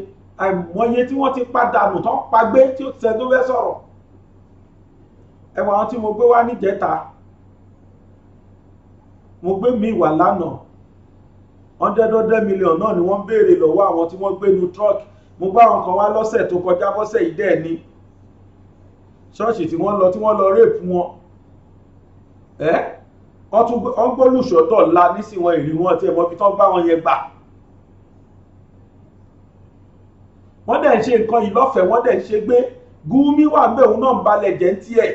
àìmọye tí wọ́n ti pàdánù tán pagbé tí ó ti ṣe tó fẹ́ sọ̀rọ̀ ẹwà àwọn tí mo gbé wá níjẹta mo gbé mi wà lánàá 100 million náà ni wọ́n béèrè lọ́wọ́ àwọn tí wọ́n gbé nu truck mo bá àwọn kan wá lọ́sẹ̀ tó kọjá bọ́sẹ̀ yìí dẹ̀ ni ṣọ́ọ̀ṣì tí wọ́n lọ rèpù wọn wọ́n gbólùṣọ́dọ̀ ńlá nísìn wọn ìrí wọn tí ẹmọ bí tán bá wọn yẹn gbà wọ́n dẹ̀ ń ṣe nǹkan yìí lọ́fẹ̀ẹ́ wọ́n dẹ̀ ń ṣe gbé Gumi wà ń bẹ̀ òun náà ń balẹ̀ jẹ́ ń tiẹ̀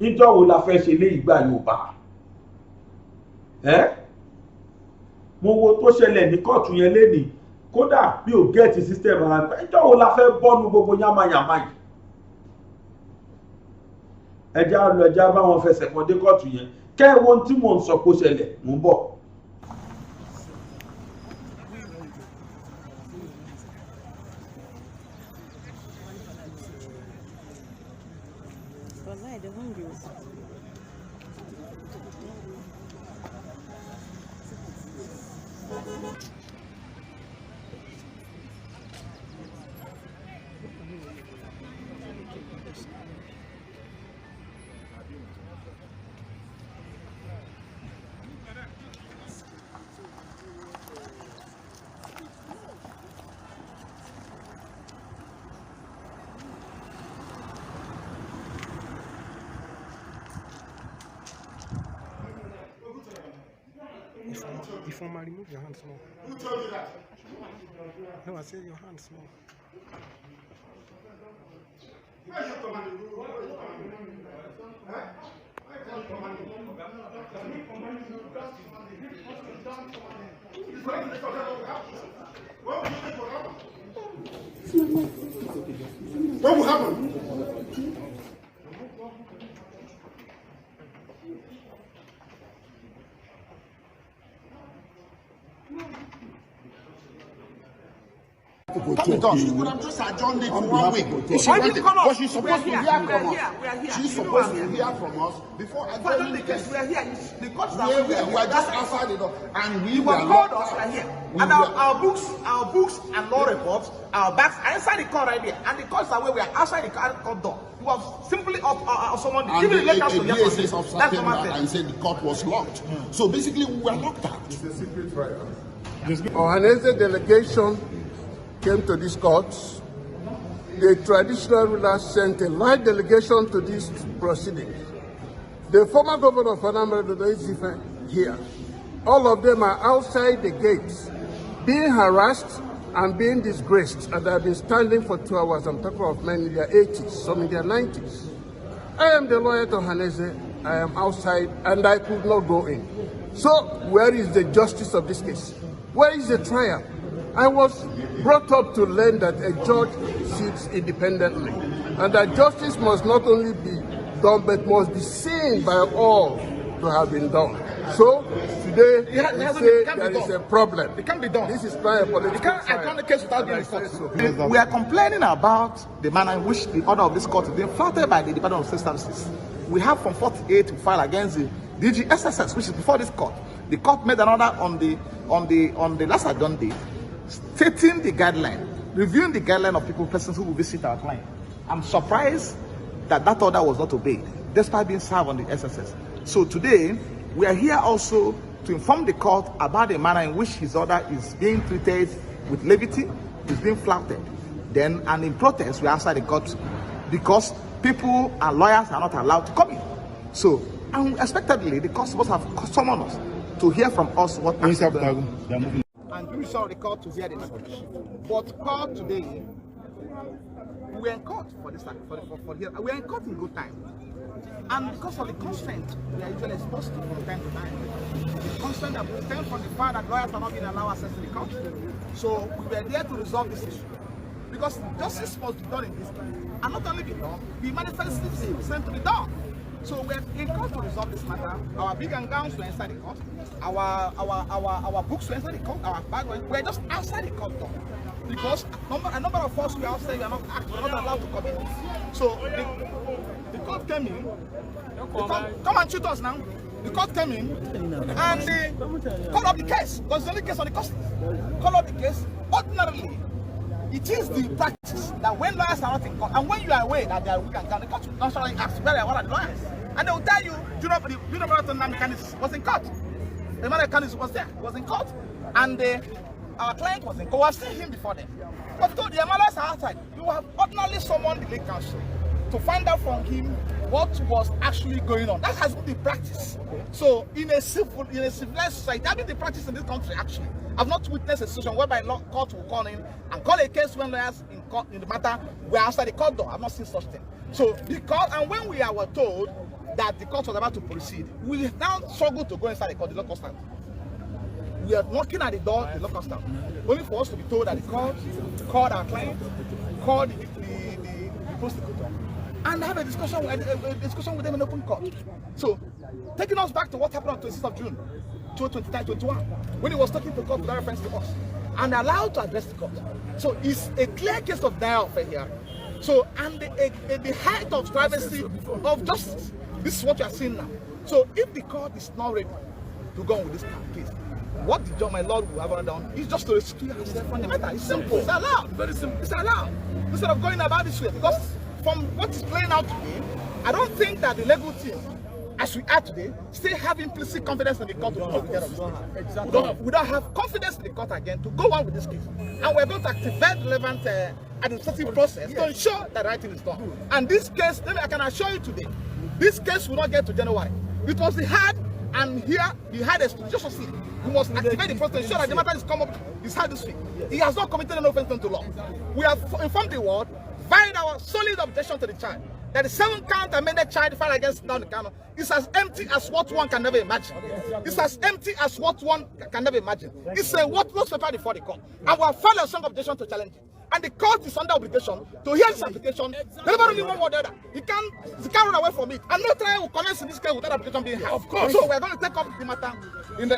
níjọ́ wo la fẹ́ ṣe lé ìgbà Yorùbá mo wo tó ṣẹlẹ̀ ní kóòtù yẹn lénìí kódà bí ò gẹ́ẹ̀tì system ara pẹ́ níjọ́ wo la fẹ́ bọ́nu gbogbo yamayama yìí ẹjá bá wọn fẹsẹ̀ kan dé kóòtù yẹn kẹ́ẹ̀wọ́n tí mò ń sọ kó ṣẹlẹ̀ mò ń bọ̀. Informa, remove your hands more. Who told you that? No, I said your hands more. Why are you commanding? Why are you commanding? Huh? Why are you commanding? What will happen? Come with us. You could have just adjourned it for 1 week. Why did you come But up? she's supposed to hear from us. She's supposed to hear from us before adjourning the case. We are here. The courts We are are just outside the door, and we You were have locked called us out. right here. We And were- our books and law reports, our bags are inside the court right there. And the courts are where we are outside the court door. We have simply someone And giving the letters to a DSS them. officer That's came normal back thing. and said the court was locked. So basically, we were locked out. It's a secret trial. Ohanese delegation came to this court. The traditional rulers sent a light delegation to these proceedings. The former governor of Anambra, Dodo Izife, here. All of them are outside the gates, being harassed and being disgraced. And they've been standing for 2 hours. I'm talking of men in their 80s, some in their 90s. I am the lawyer to Hanese. I am outside and I could not go in. So where is the justice of this case? Where is the trial? I was brought up to learn that a judge sits independently and that justice must not only be done but must be seen by all to have been done. So today we say there is a problem. It can't be done. This is not a political trial. I can't the case without being court. We are complaining about the manner in which the order of this court is being flouted by the Department of State Services. We have from 48 to file against the DGSSS, which is before this court. The court made an order on the last adjourned day, stating the guideline, reviewing the guideline of persons who will visit our client. I'm surprised that that order was not obeyed, despite being served on the SSS. So today, we are here also to inform the court about the manner in which his order is being treated with levity, is being flouted. Then, and in protest, we are outside the court because people and lawyers are not allowed to come in. So, unexpectedly, the court supposed to have summoned us to hear from us what happened. And we saw the court to hear this. But court today, we were in court for this time, for here. We were in court in good time. And because of the constraint we are usually exposed to from time to time, the constraint that we stem from the fact that lawyers are not being allowed access to the court. So we were there to resolve this issue. Because justice must be done in this case. And not only be done, be manifestly sent to be done. So we're in court to resolve this matter. Our big and gowns were inside the court. Our books were inside the court. Our bag we're just outside the court door. Because a number of us we are outside, we are not allowed to come in. So the court came in. Come and shoot us now. The court came in and they called up the case. Because the only case on the court. Call up the case. Ordinarily, it is the practice that when lawyers are not in court, and when you are aware that they are weak and down, the court will naturally ask, where are the lawyers? And they will tell you, Nnamdi Kanu was in court. Emmanuel Kanu was in court. And our client was in court. We have seen him before them. But the lawyers are outside. You have ordinarily summoned the legal counsel to find out from him what was actually going on. That has been the practice. So in a civilized society, that has been the practice in this country actually. I've not witnessed a situation whereby court will call in and call a case when lawyers in the matter were outside the court door. I've not seen such thing. So the court, and when we were told that the court was about to proceed, we now struggle to go inside the court, the local stand. We are knocking at the door, the local stand, only for us to be told that the court called our client, called the prosecutor, and have a discussion with them in open court. So, taking us back to what happened on 26th of June, 2021, when he was talking to court without reference to us, and allowed to address the court. So, it's a clear case of denial of fair hearing. So, and the height of privacy of justice. This is what you are seeing now. So, if the court is not ready to go on with this case, what the judge, my lord, will have done is just to rescue himself from the matter. It's simple. It's allowed. Very simple. It's allowed. Instead of going about this way, because from what is playing out today, I don't think that the legal team, as we are today, still have implicit confidence in the court to get on this case. Exactly. We don't have confidence in the court again to go on with this case. And we're going to activate relevant administrative process to ensure that the right thing is done. And this case, I can assure you today, this case will not get to January. It was the hard, and here the hardest, just to see. We must activate the process to ensure that the matter is come up, is hard this week. He has not committed an offense to law. We have informed the world, filed our solid objection to the charge, that the 7-count amended charge filed against Nnamdi Kanu is as empty as what one can never imagine. It's as empty as what one can never imagine. It's a worthless paper before the court. And we have filed a strong objection to challenge it. And the court is under obligation to hear this application. Deliver only one word or the other. He can't run away from it. And no trial will commence in this case without application being held. Of course. So we're going to take up the matter in the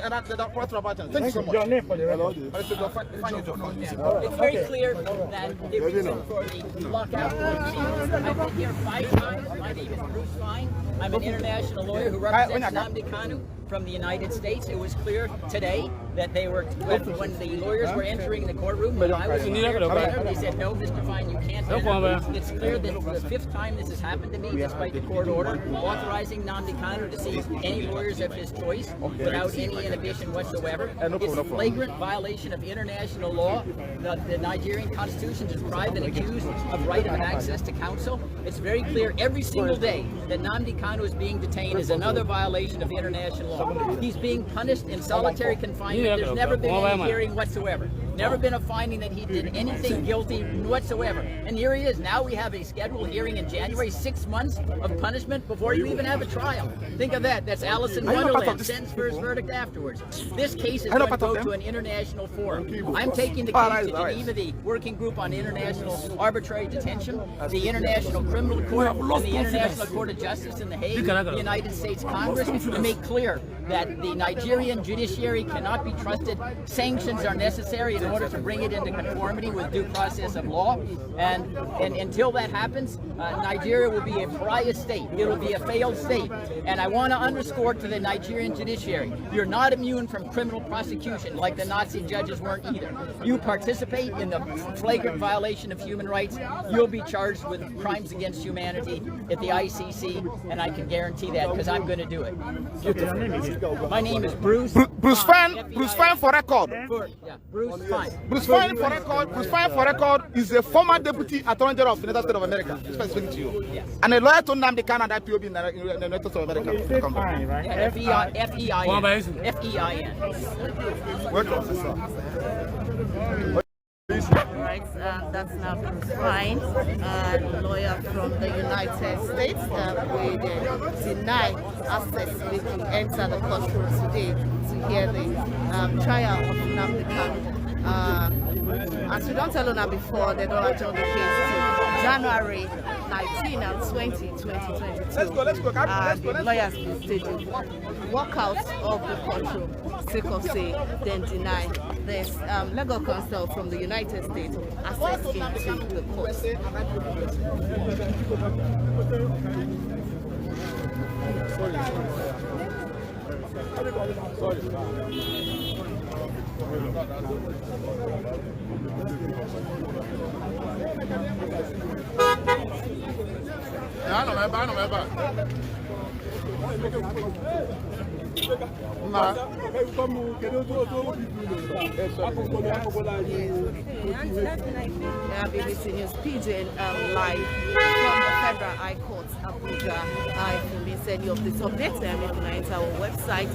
court of action. Thank you so much. Your name for the record. It's very clear that the reason for the lockout, I've been here 5 times. My name is Bruce Fine. I'm an international lawyer who represents Nnamdi Kanu from the United States. It was clear today that they were, when the lawyers were entering the courtroom, when I was here together, they said, no, Mr. Fine, you can't enter. It's clear that the 5th time this has happened to me, despite the court order authorizing Nnamdi Kanu to see any lawyers of his choice without any inhibition whatsoever. It's a flagrant violation of international law. The Nigerian constitution deprives an accused of right of access to counsel. It's very clear every single day that Nnamdi Kanu is being detained is another violation of international law. He's being punished in solitary confinement. There's never been any hearing whatsoever. Never been a finding that he did anything guilty whatsoever. And here he is. Now we have a scheduled hearing in January, 6 months of punishment before you even have a trial. Think of that. That's Alice in Wonderland. Sentence for his verdict afterwards. This case is going to go to an international forum. I'm taking the case to Geneva, the Working Group on International Arbitrary Detention, the International Criminal Court, and the International Court of Justice in The Hague, the United States Congress, to make clear that the Nigerian judiciary cannot be trusted. Sanctions are necessary in order to bring it into conformity with due process of law. And until that happens, Nigeria will be a pariah state. It will be a failed state. And I want to underscore to the Nigerian judiciary, you're not immune from criminal prosecution like the Nazi judges weren't either. You participate in the flagrant violation of human rights, you'll be charged with crimes against humanity at the ICC, and I can guarantee that because I'm going to do it. My name is Bruce. Bruce Fein. Bruce Fein for record. Bruce Fein. Bruce Fein for record. Bruce Fein for record is a former deputy attorney general of the United States of America. Just speaking to you. Yes. And a lawyer to Nnamdi Kanu and IPOB in the United States of America. F-E-I-N. Welcome, sir. Right, that's now Bruce Fein, lawyer from the United States. We deny access to enter the courtroom today to hear the trial of Nnamdi Kanu. As we don't tell Una before, they don't adjourn the case to January 19 and 20, 2022. Let's go. The lawyers will staging walkout of the courtroom, sake of say, then deny this legal counsel from the United States access into the court. BBC News Pidgin live from the Federal High Court, Abuja. If you miss any of this update, you can enter our website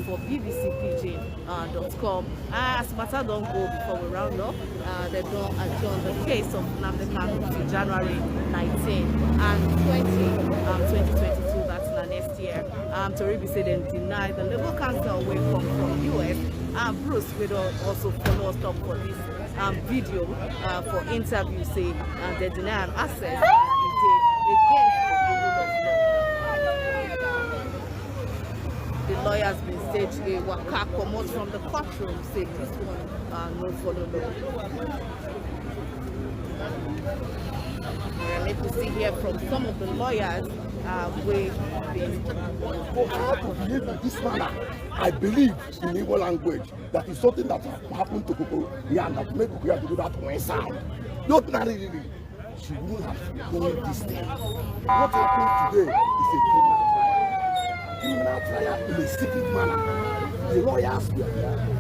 for bbcpidgin.com. As matter don't go before we round up, they don't adjourn the case of Nnamdi Kanu to January 19 and 2022. That's the next year. Toribi said they deny the legal counsel way from US. Bruce will also follow us up for this video for interview. Say they deny an access against the lawyers been staged a waka comot from the courtroom. Say this one no follow law. We need to see here from some of the lawyers. How to behave in this manner, I believe in Igbo language that is something that happened to Koko Yan that made Koko Yan to do that one sound. Not really. She wouldn't have done this thing. What happened today is a criminal trial in a secret manner. The lawyers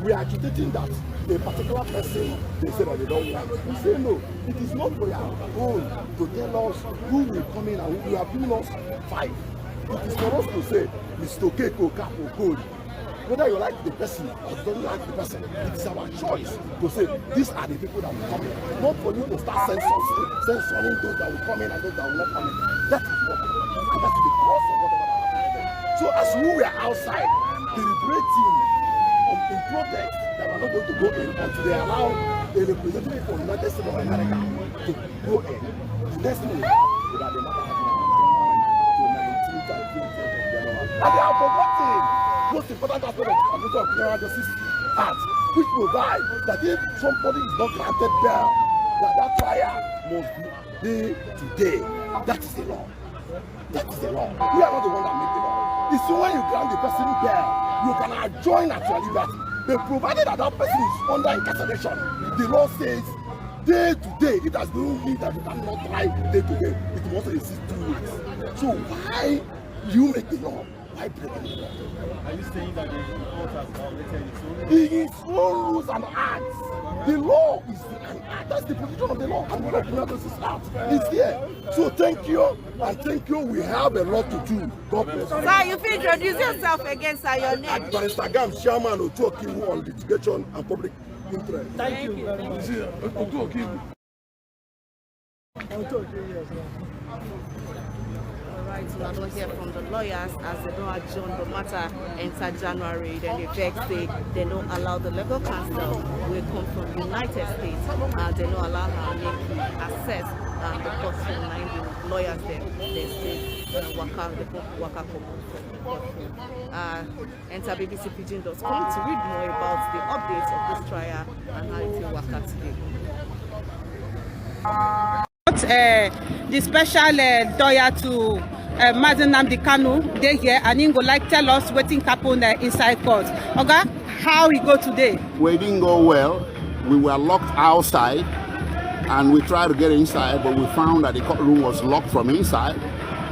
we are agitating that a particular person, they say that they don't want. We say no, it is not for your own to tell us who will come in and who will have given us 5. It is for us to say, Mr. Keko, Capo, Code. Whether you like the person or you don't like the person, it is our choice to say, these are the people that will come in. Not for you to start censoring those that will come in and those that will not come in. That is what, and that is the cause of whatever that happened. So as we were outside, deliberating in protest, that we're not going to go in until they allow a representative from the United States of America to go in. The next thing is that they matter to 19th and 20th of January. And they have forgotten most important aspect of the Criminal Justice Act, which provides that if somebody is not granted bail, that trial must be today. That is the law. That is the law. We are not the one that make the law. It's when you grant the person bail, you can adjourn at your liberty. But provided that that person is under incarceration, the law says day to day. It has no mean that you cannot try day to day. It must exist 2 weeks. So why you make the law? Why break the law? Are you saying that the court has violated its own rules and acts? The law is an act. That's the position of the law. And what Criminal Justice Act is here. So thank you, and thank you. We have a lot to do. God bless you. Sir, you introduce yourself again, sir, your name. Barrister Gam, Chairman of Otuokiwu on Litigation and Public interest. Thank you very much. Alright, so I don't hear from the lawyers as they don't adjourn the matter enter January. Then the vex say they don't allow the legal counsel will come from the United States. They don't allow her to access the court from the lawyers there. They say waka enter bbcpidgin.com to read more about the updates of this trial and how it will waka today. The special lawyer to Mazi Nnamdi Kanu dey here and he go like tell us wetin happen inside court. Oga, how e go today? We didn't go well. We were locked outside and we tried to get inside, but we found that the courtroom was locked from inside.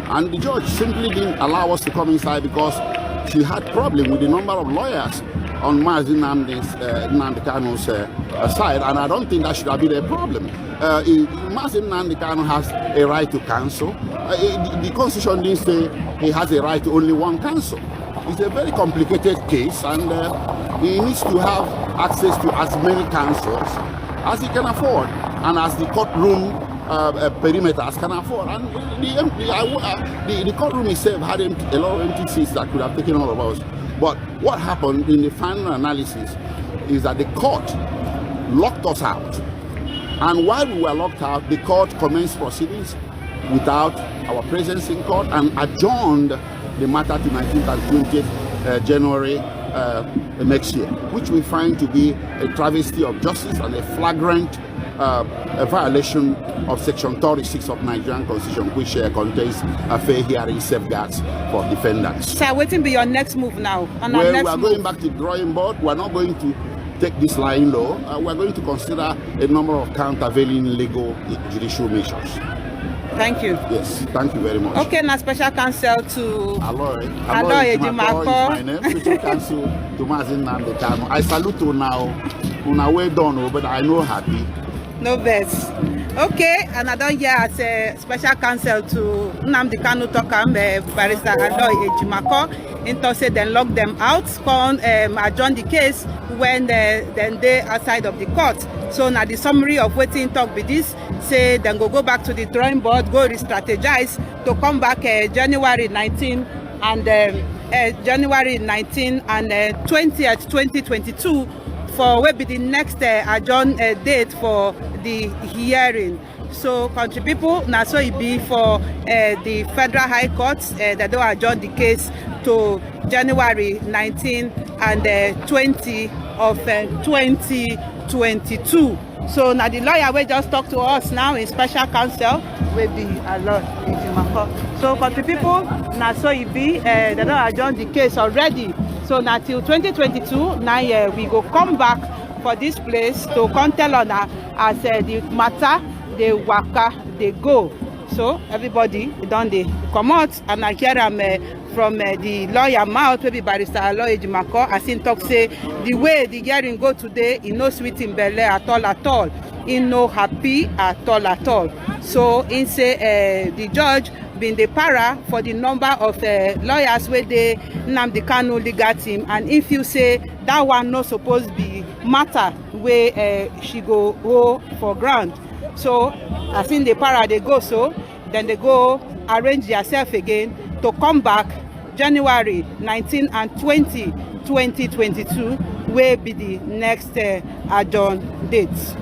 And the judge simply didn't allow us to come inside because she had problem with the number of lawyers on Mazi Nnamdi Kanu's side, and I don't think that should have been a problem. Mazi Nnamdi Kanu has a right to counsel. The Constitution didn't say he has a right to only one counsel. It's a very complicated case, and he needs to have access to as many counsels as he can afford, and as the courtroom perimeters can afford. And the courtroom itself had a lot of empty seats that could have taken all of us. But what happened in the final analysis is that the court locked us out. And while we were locked out, the court commenced proceedings without our presence in court and adjourned the matter to 19th and 20th January next year, which we find to be a travesty of justice and a flagrant a violation of Section 36 of Nigerian Constitution, which contains a fair hearing safeguards for defendants. Sir, what will be your next move now? Well, we are going back to the drawing board. We are not going to take this line law. We are going to consider a number of countervailing legal judicial measures. Thank you. Yes, thank you very much. Okay, now special counsel to Aloy Ejimakor is my name. Special counsel to Mazi Nnamdi Kanu. I salute you now. Una well done, but I know happy. No bets. Okay, and I don't hear as a special counsel to Nnamdi Kanu Tokam, Barrister Aloy Ejimakor, into say then lock them out, come adjourn the case when then they outside of the court. So now the summary of waiting talk be this, say then go back to the drawing board, go re-strategize to come back January 19 and 20th, 2022 for what be the next adjourn date for the hearing. So country people, now so it be for the Federal High Court, that they will adjourn the case to January 19 and 20 of 2022. So now the lawyer will just talk to us now in special counsel will be Aloy Ejimakor. So country people, now so it be they don't adjourn the case already. So now till 2022, now we go come back for this place to come tell on as the matter they waka they go. So everybody done they come out and I hear them from the lawyer mouth, maybe Barrister Aloy Ejimakor, as in talk say the way the hearing go today, he no sweet in belle at all. He no happy at all. So in say the judge been the para for the number of lawyers where they Nnamdi Kanu legal team, and if you say that one no supposed be matter where she go for ground. So as in the para they go, so then they go arrange yourself again to come back January 19 and 20, 2022 will be the next adjourn dates.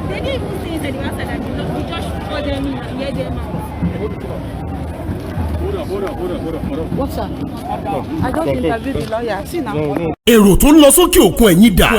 They didn't even say inside the answer that we just call them in and hear them out. Hold on. What's that? I don't interview the lawyer. See now. Èrò tó ń lọ sókè òkun ẹ̀yìn dà.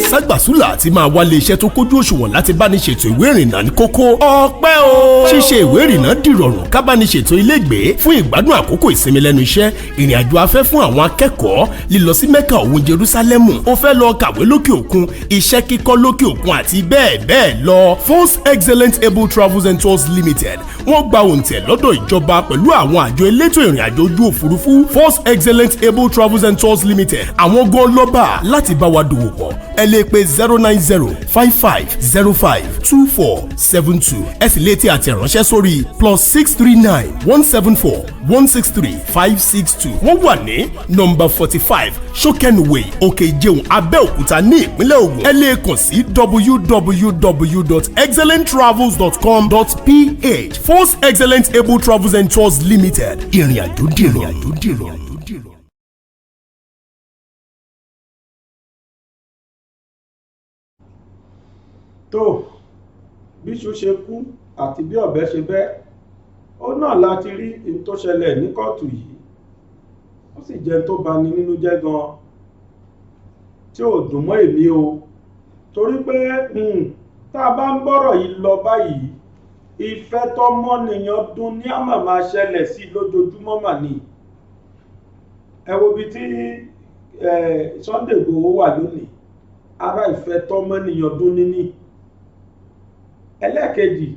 Ságbàsúlà àti máa wálé iṣẹ́ tó kójú òṣùwọ̀n láti bá ní ṣètò ìwé ìrìnnà ní kókó. Ọpẹ́ o! Ṣíṣe ìwé ìrìnnà dìrọ̀rùn ká bá ní ṣètò ilégbèé fún ìgbádùn àkókò ìsinmi lẹ́nu iṣẹ́, ìrìn àjò afẹ́ fún àwọn akẹ́kọ̀ọ́, lílọ sí Mẹ́kà òun Jerúsálẹ́mù, ó fẹ́ lọ kàwé lókè òkun, iṣẹ́ kíkọ́ lókè òkun àti bẹ́ẹ̀ bẹ́ẹ̀ lọ. Force Excellent Able Travels and Tours Limited wọ́n gba òǹtẹ̀ lọ́dọ̀ ìjọba pẹ̀lú àwọn àjọ elétò ìrìn àjò ojú òfurufú. Force Excellent Able Travels and Tours Limited àwọn gan lọ́ba láti bá wa dòwò pọ̀. Ẹ lè pè 09055052472 ẹ sì lè tẹ àtẹ̀ránṣẹ́ sórí +639 174 163 562. wọ́n wà ní nọ́mbà 45 Shokenway Òkè Ìjẹun Abẹ́òkúta ní ìpínlẹ̀ Ògùn. ẹ lè kàn sí www.excellenttravels.com.ph. Force Excellent Able Travels and Tours Limited. ìrìn àjò dìrọ̀. tó bí iṣu ṣe kú àti bí ọ̀bẹ ṣe bẹ́ ó náà láti rí ohun tó ṣẹlẹ̀ ní kóòtù yìí. ó sì jẹ́ tó bani nínú jẹ́ gan tí ò dùn mọ́ èmi o, torí pé tá a bá ń bọ́rọ̀ yìí lọ báyìí ìfẹ́ tọmọnìyàn dùn ní àmà máa ṣẹlẹ̀ sí lójoojúmọ́ mà ní. ẹ wo bí tí Sunday Igboho wà lónìí, ara ìfẹ́ tọmọnìyàn dùn níní. ẹlẹ́ẹ̀kejì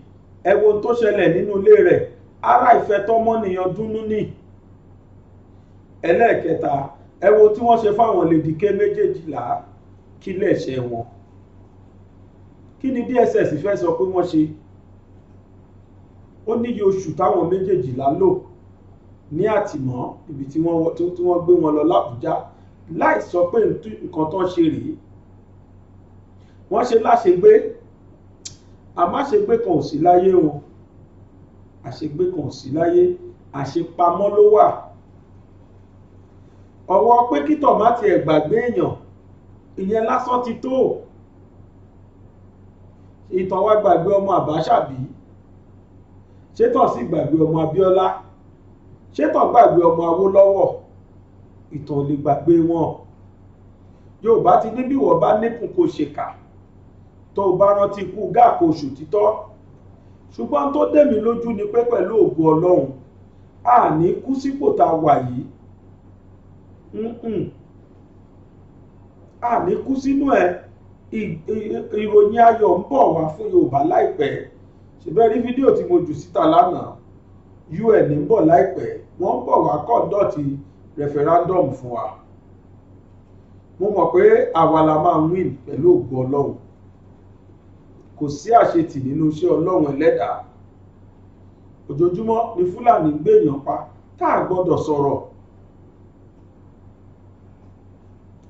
ẹ wo tó ṣẹlẹ̀ nínú ilé rẹ̀, ara ìfẹ́ tọmọnìyàn dùn níní. ẹlẹ́ẹ̀kẹta ẹ wo tí wọ́n ṣe fáwọn lèdìké méjèèjìlá, kí lẹ̀ṣẹ̀ wọn, kí ni DSS fẹ́ sọ pé wọ́n ṣe. ó níye oṣù táwọn méjèèjìlá lò ní àtìmọ́ ibi tí wọ́n gbé wọn lọ l'Àbújá láì sọ pé nǹkan tó ń ṣe rèé. wọ́n ṣe láṣegbé, àmáṣegbé kan ò sí láyé o, àṣegbé kan ò sí láyé, àṣepamọ́ ló wà. ọwọ́ pé kí tọ̀mátì ẹ̀ gbàgbé èèyàn, ìyẹn lásán ti tó. ìtàn wa gbàgbé ọmọ Àbáṣàbí, ṣétàn sì gbàgbé ọmọ Abíọ́lá, ṣétàn gbàgbé ọmọ Awólọ́wọ̀, ìtàn ò lè gbàgbé wọn. Yorùbá ti ní bí wọ́n bá níkùn kó ṣèkà, tó o bá rántí ikú Gáà kó oṣù títọ́. ṣùgbọ́n tó dé mi lójú ni pé pẹ̀lú ògo Ọlọ́run a ní kú sípò tá a wà yìí. a ní kú sínú ẹ̀. ìròyìn ayọ̀ ń bọ̀ wá fún Yorùbá láìpẹ́. ṣùgbọ́n rí fídíò tí mo jù síta lánàá, UN ń bọ̀ láìpẹ́, wọ́n ń bọ̀ wá kọ́ńdọ̀tì referendum fún wa. mo mọ̀ pé àwa la máa win pẹ̀lú ògo Ọlọ́run. kò sí àṣetì nínú iṣẹ́ Ọlọ́run ẹlẹ́dàá. ojoojúmọ́ ni Fúlàní gbèyàn pa tá a gbọ́dọ̀ sọ̀rọ̀.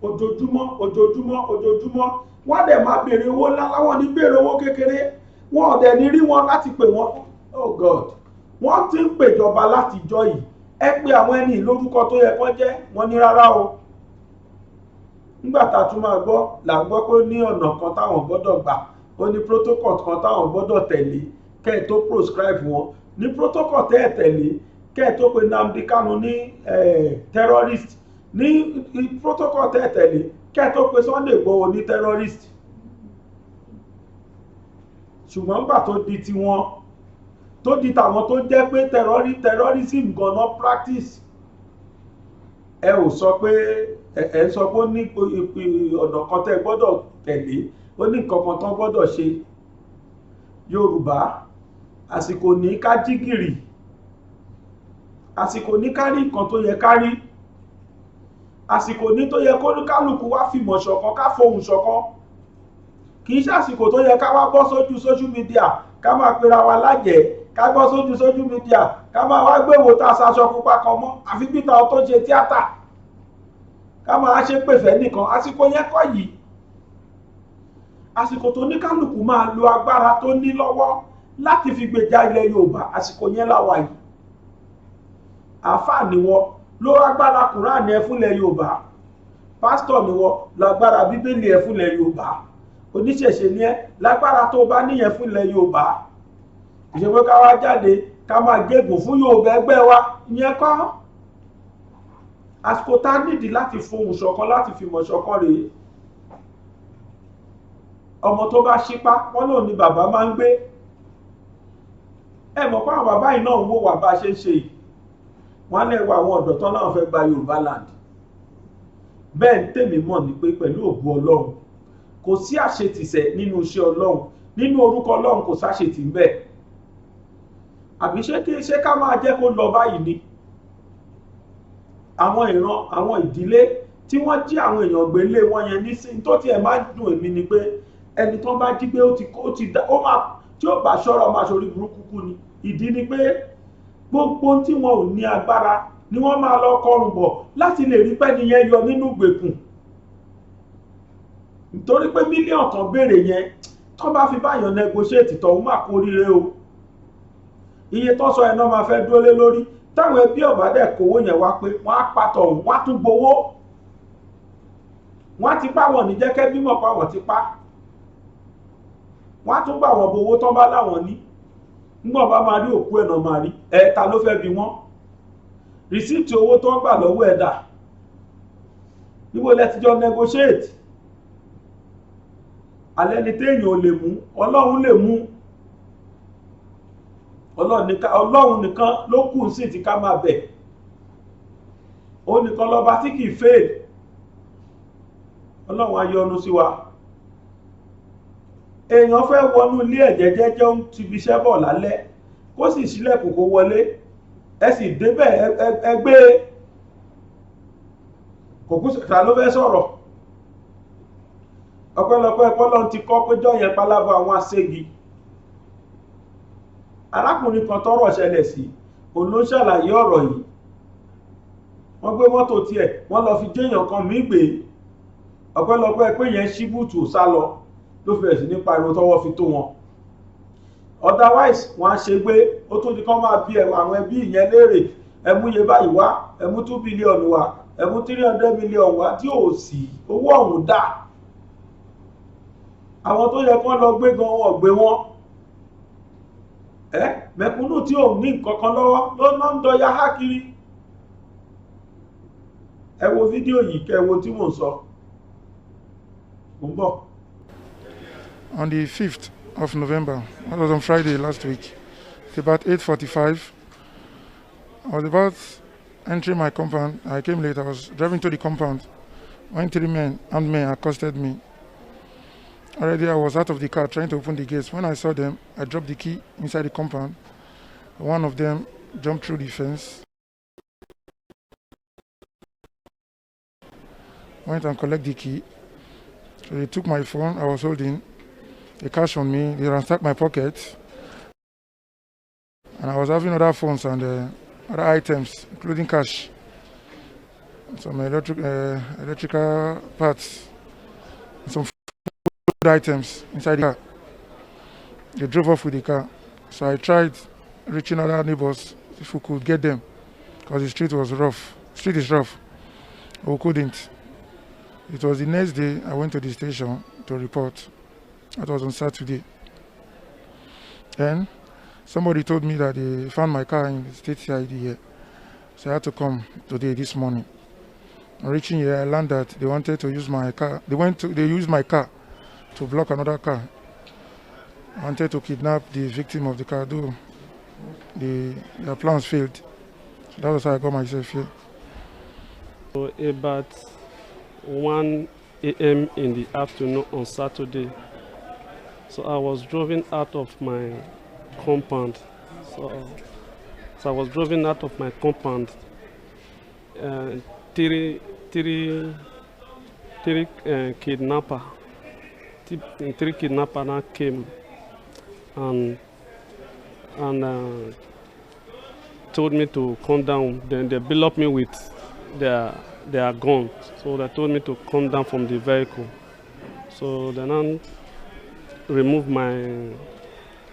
ojoojúmọ́ wọ́n dẹ̀ máa béèrè owó ńlá, láwọn ní béèrè owó kékeré, wọn ò dẹ̀ ní rí wọn láti pè wọ́n. oh God, wọ́n ti ń pèjọba látijọ́ yìí, ẹ pé àwọn ẹni lórúkọ tó yẹ kó jẹ́, wọ́n ní rárá o. nígbà tá a tún máa gbọ́ là ń gbọ́ pé ó ní ọ̀nà kan táwọn gbọ́dọ̀ gbà, ó ní protocol kan táwọn gbọ́dọ̀ tẹ̀lé kẹ́ ẹ̀ tó proscribe wọn. ní protocol tẹ́ ẹ̀ tẹ̀lé kẹ́ ẹ̀ tó pe Nnamdi Kanu ní terrorist, ní protocol tẹ́ ẹ̀ tẹ̀lé kẹ́ ẹ̀ tó pe Sunday Igboho ní terrorist. ṣùgbọ́n gbà tó di tiwọn, tó di tàwọn tó jẹ́ pé terrorism gan-an practice, ẹ ò sọ pé ẹ sọ pé ó ní ọ̀nà kan tẹ́ gbọ́dọ̀ tẹ̀lé, ó ní nǹkan kan tán gbọ́dọ̀ ṣe. Yorùbá, àsìkò ní ká jí gìrì, àsìkò ní ká rí nǹkan tó yẹ ká rí, àsìkò ní tó yẹ kó kálukú wá fìmọ̀ ṣọ̀kan, ká fohùn ṣọ̀kan. kì í ṣàsìkò tó yẹ ká wá bọ́ sójú social media ká máa pera wa lájẹ̀ẹ́, ká bọ́ sójú social media ká máa wá gbéwò tá a ṣaṣọ pupa kan mọ́ àfi Peter tó ṣe tíátà, ká máa ṣe pèfẹ́ nìkan. àsìkò yẹn kọ́ yìí. àsìkò tó ní kálukú máa lo agbára tó ní lọ́wọ́ láti fi gbèjà ilẹ̀ Yorùbá, àsìkò yẹn láwa yìí. àáfàá ni wọ́n ló agbára Kùránì ẹ fúnlẹ̀ Yorùbá, pásítọ̀ ni wọ́n lágbára Bíbélì ẹ fúnlẹ̀ Yorùbá, oníṣẹ̀ṣe ni ẹ lágbára tó bá níyẹn fúnlẹ̀ Yorùbá. ìṣèpé ká wá jáde ká máa gégùn fún Yorùbá ẹgbẹ́ wa, ìyẹn kọ́. àsìkò tá a nídìí láti fohùn ṣọ̀kan, láti fìmọ̀ ṣọ̀kan rèé. ọmọ tó bá ṣípá wọn náà ni bàbá máa ń gbé. ẹ mọ̀ pé àwọn bàbá yìí náà ń wò wá bá a ṣe ń ṣe yìí. wọ́n á lè wá àwọn ọ̀dọ́ tán náà fẹ́ gba Yorùbá land. bẹ́ẹ̀ ń tèmi mọ̀ ní pé pẹ̀lú ògo Ọlọ́run kò sí àṣetìṣẹ́ nínú iṣẹ́ Ọlọ́run, nínú orúkọ Ọlọ́run kò sáṣetì ń bẹ. àbí ṣé ká máa jẹ́ kó lọ báyìí ni. àwọn ìran, àwọn ìdílé tí wọ́n jí àwọn èèyàn gbé lé wọn yẹn nísìnyí tó tiẹ̀ máa dùn èmi ni pé ẹni tó bá jí gbé ó máa tí ó bá ṣọ́ra ó máa ṣorí burúkú kú ni. Ìdí ni pé gbogbo tí wọn ò ní agbára ni wọ́n máa lọ kọrùn bọ̀ láti lè rí pẹ́ni yẹn yọ nínú ìgbèkùn. Nítorí pé mílíọ̀nù tán béèrè yẹn tó bá fi báyọ̀ negotiate tọ̀hún máa kó ríre o. Iye tó sọ ẹ̀nà máa fẹ́ dúró lé lórí táwọn ẹbí ọ̀bá dẹ̀ kówó yẹn wá pé wọ́n á pa tọ̀hún wọ́n á tún gbowó. Wọ́n á ti pa wọ́n ní jẹ́kẹ́ bímọ pa wọ́n ti pa. Wọ́n á tún gbà wọ́n bowó tán bá láwọn ní. Nígbà bá máa rí òkú ẹ̀nà máa rí ta ló fẹ́ bí wọ́n. Rìsíìtì owó tó ń gbà lọ́wọ́ ẹ̀dà níbo lẹ ti jọ negotiate. Alẹ́ ni téèyàn ò lè mú Ọlọ́run lè mú. Ọlọ́run nìkan ló kù sí ti ká máa bẹ̀. Ó nìkan lọ́ba tí kìí fail. Ọlọ́run á yọ́nú sí wa. Èèyàn fẹ́ wọnú ilé ẹ̀jẹ̀ jẹ́jẹ́ ń ti ibiṣẹ́ bọ̀ lálẹ́ kó sì ṣílẹ̀kùn kó wọlé ẹ sì débẹ̀ ẹgbẹ́ kò kú sẹ̀ta ló fẹ́ sọ̀rọ̀. Ọpẹ́lọpẹ́ ẹ̀pọ́lọ́n ti kọ́ péjọ yẹn pálábọ̀ àwọn aṣẹ́gi. Arákùnrin kan tọ́rọ̀ ṣẹlẹ̀ sí òun ló ṣàlàyé ọ̀rọ̀ yìí. Wọ́n gbé mọ́tò tiẹ̀ wọ́n lọ fi jéèyàn kan mí gbé. Ọpẹ́lọpẹ́ pé yẹn ṣí búùtù sá lọ ló fẹ̀rẹ̀ sí ní pariwo tọ́wọ́ fi tó wọn. Otherwise wọ́n á ṣe gbé ó tún di kán máa bí àwọn ẹbí ìyẹn léèrè ẹmú iye báyìí wá ẹmú 2 bílíọ̀nù wá ẹmú 300 mílíọ̀nù wá tí ò sí owó ọ̀hún dà. Àwọn tó yẹ kán lọ gbé gan wọn gbé wọn. Mẹ̀kúnnù tí ò ní nǹkan kan lọ́wọ́ ló máa ń dọ̀yà hákiri. Ẹ wo fídíò yìí kẹ́ wo tí mò ń sọ. Mo ń bọ̀. On the 5th of November, that was on Friday last week, it's about 8:45. I was about entering my compound. I came late. I was driving to the compound when 3 armed men accosted me. Already I was out of the car trying to open the gates. When I saw them, I dropped the key inside the compound. One of them jumped through the fence, went and collected the key. So they took my phone I was holding, the cash on me, they ransacked my pocket. And I was having other phones and other items, including cash, some electrical parts, some food items inside the car. They drove off with the car. So I tried reaching other neighbors if we could get them, because the street was rough. Street is rough. We couldn't. It was the next day I went to the station to report. That was on Saturday. Then somebody told me that they found my car in the state CID here. So I had to come today, this morning. On reaching here, I learned that they wanted to use my car. They used my car to block another car. I wanted to kidnap the victim of the car, though their plans failed. So that was how I got myself here. So about 1 a.m. in the afternoon on Saturday, so I was driving out of my compound. So I was driving out of my compound. Three kidnappers now came and told me to come down. Then they built up me with their guns. So they told me to come down from the vehicle. So they now removed my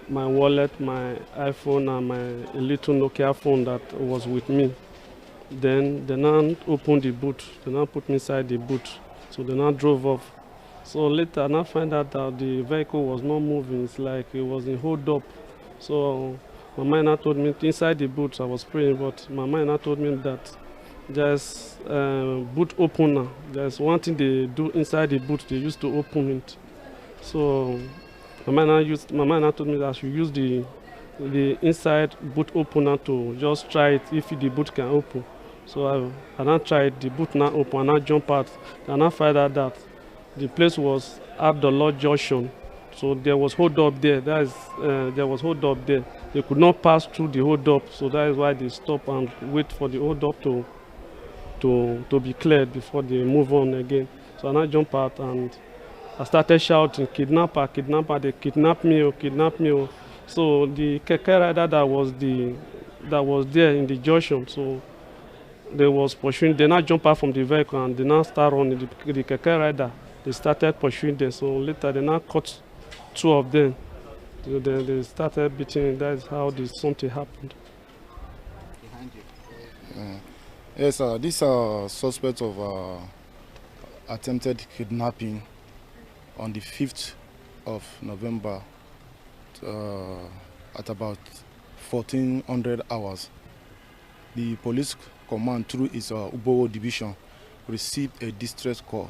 wallet, my iPhone, and my little Nokia phone that was with me. Then they now opened the boot. They now put me inside the boot. So they now drove off. So later I now find out that the vehicle was not moving. It's like it was in hold up. So my mind now told me inside the boot I was praying, but my mind now told me that there's boot opener. There's one thing they do inside the boot. They used to open it. So my mind now told me that I should use the inside boot opener to just try it if the boot can open. So I now tried, the boot now open, and I jump out. And I find out that the place was at the Lord Junction. So there was hold up there. There was hold up there. They could not pass through the hold up, so that is why they stop and wait for the hold up to to be cleared before they move on again. So I now jump out and I started shouting, "Kidnapper, kidnapper! They kidnap me! Oh, kidnap me!" Oh. So the keke rider that was there in the junction, so they was pursuing. They now jump out from the vehicle and they now start running. The keke rider, they started pursuing them. So later they now caught 2 of them. So they started beating. That is how something happened. Yes, this suspect of attempted kidnapping on the 5th of November at about 1400 hours. The police command through its Ubowo division received a distress call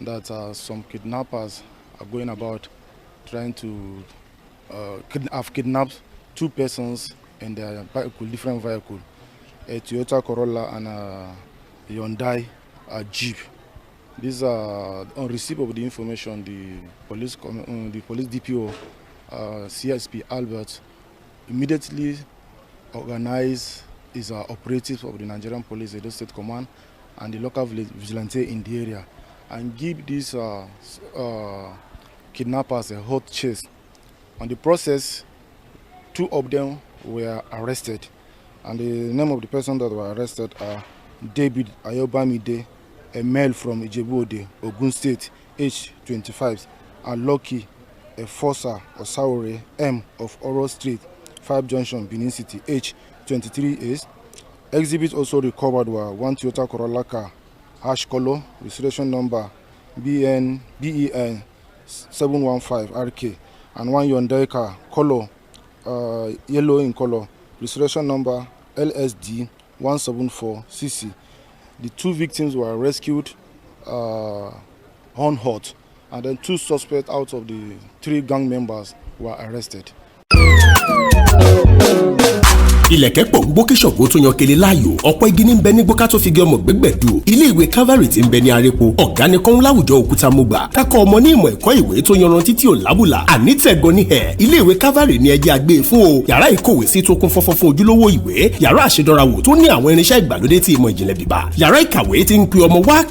that some kidnappers are going about trying to have kidnapped 2 persons in their vehicle, different vehicle, a Toyota Corolla and a Hyundai Jeep. These are on receipt of the information. The police DPO, CSP Albert, immediately organized his operatives of the Nigerian Police, Edo State Command, and the local vigilante in the area, and give these kidnappers a hot chase. On the process, 2 of them were arrested, and the name of the person that were arrested are David Ayobamide, a male from Ijebu-Ode, Ogun State, age 25, and Lucky Efosa Osaore M of Oro Street, 5 Junction, Benin City, age 23 years. Exhibits also recovered were 1 Toyota Corolla car, ash color, registration number BEN 715 RK, and 1 Hyundai car, color yellow in color, registration number LSD 174 CC. The 2 victims were rescued unhurt, and then 2 suspects out of the 3 gang members were arrested. Ilẹ̀kẹ̀ pọ̀ ń gbókè ṣọ̀gbó tó yan kele láàyò ọ̀pọ̀ igi ní bẹ ní gbóká tó fi gé ọmọ gbẹ́gbẹ̀dù ilé ìwé Calvary tí ń bẹ ní Arepo ọ̀gá ni kọ́ń láwùjọ òkúta mọ́gbà kákọ́ ọmọ ní ìmọ̀ ẹ̀kọ́ ìwé tó yanrantí tí ò lábùlà àní tẹ̀gọ́ ní ẹ̀ ilé ìwé Calvary ní ẹjẹ́ àgbé fún o yàrá ìkówé sí tó kún fọ́fọ́ fún ojúlówó ìwé yàrá àṣedọ́rawò tó ní àwọn irinṣẹ́ ìgbàlódé tí ìmọ̀ ìjìnlẹ̀ bíbá yàrá ìkàwé tí ń pe ọmọ wá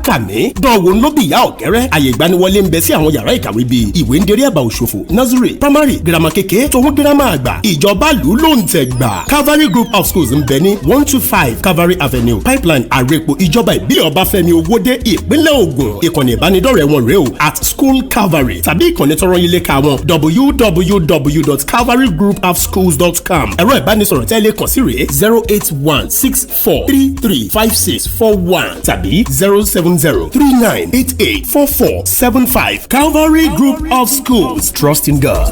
kàmí dánwò ń lóbi ìyá ọ̀kẹ́rẹ́ àyè ìgbaniwọlé ń bẹ sí àwọn yàrá ìkàwé bíi ìwé ń derí àbá òṣòfò nursery primary girama kékeré tó ń girama àgbà ìjọba lù ló ń tẹ̀ gbà Calvary Group of Schools ń bẹ ní 125 Calvary Avenue Pipeline Arepo ìjọba ìbílẹ̀ Ọbáfẹ́mi Owódé ìpínlẹ̀ Ògùn ìkànnì ìbánidọ́rẹ̀ẹ́ wọn rèé o @School Calvary tàbí ìkànnì tọrọ yín léka wọn www.calvarygroupofschools.com ẹ̀rọ ìbánisọ̀rọ̀ tẹ́lẹ̀ kàn sí rèé 08164335641 tàbí 07039884475 Calvary Group of Schools, trust in God.